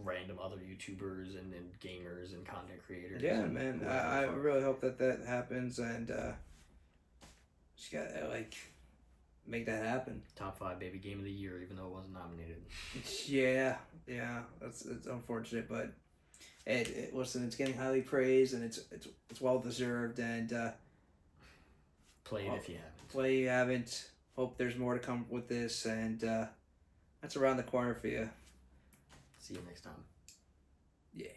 B: random other YouTubers and gamers and content creators.
A: Yeah, man. I really hope that happens, and just gotta make that happen.
B: Top 5 baby game of the year, even though it wasn't nominated.
A: Yeah, it's unfortunate, but listen, it's getting highly praised, and it's well deserved, and
B: play it if you haven't.
A: Play you haven't. Hope there's more to come with this, and that's around the corner for you.
B: See you next time.
A: Yeah.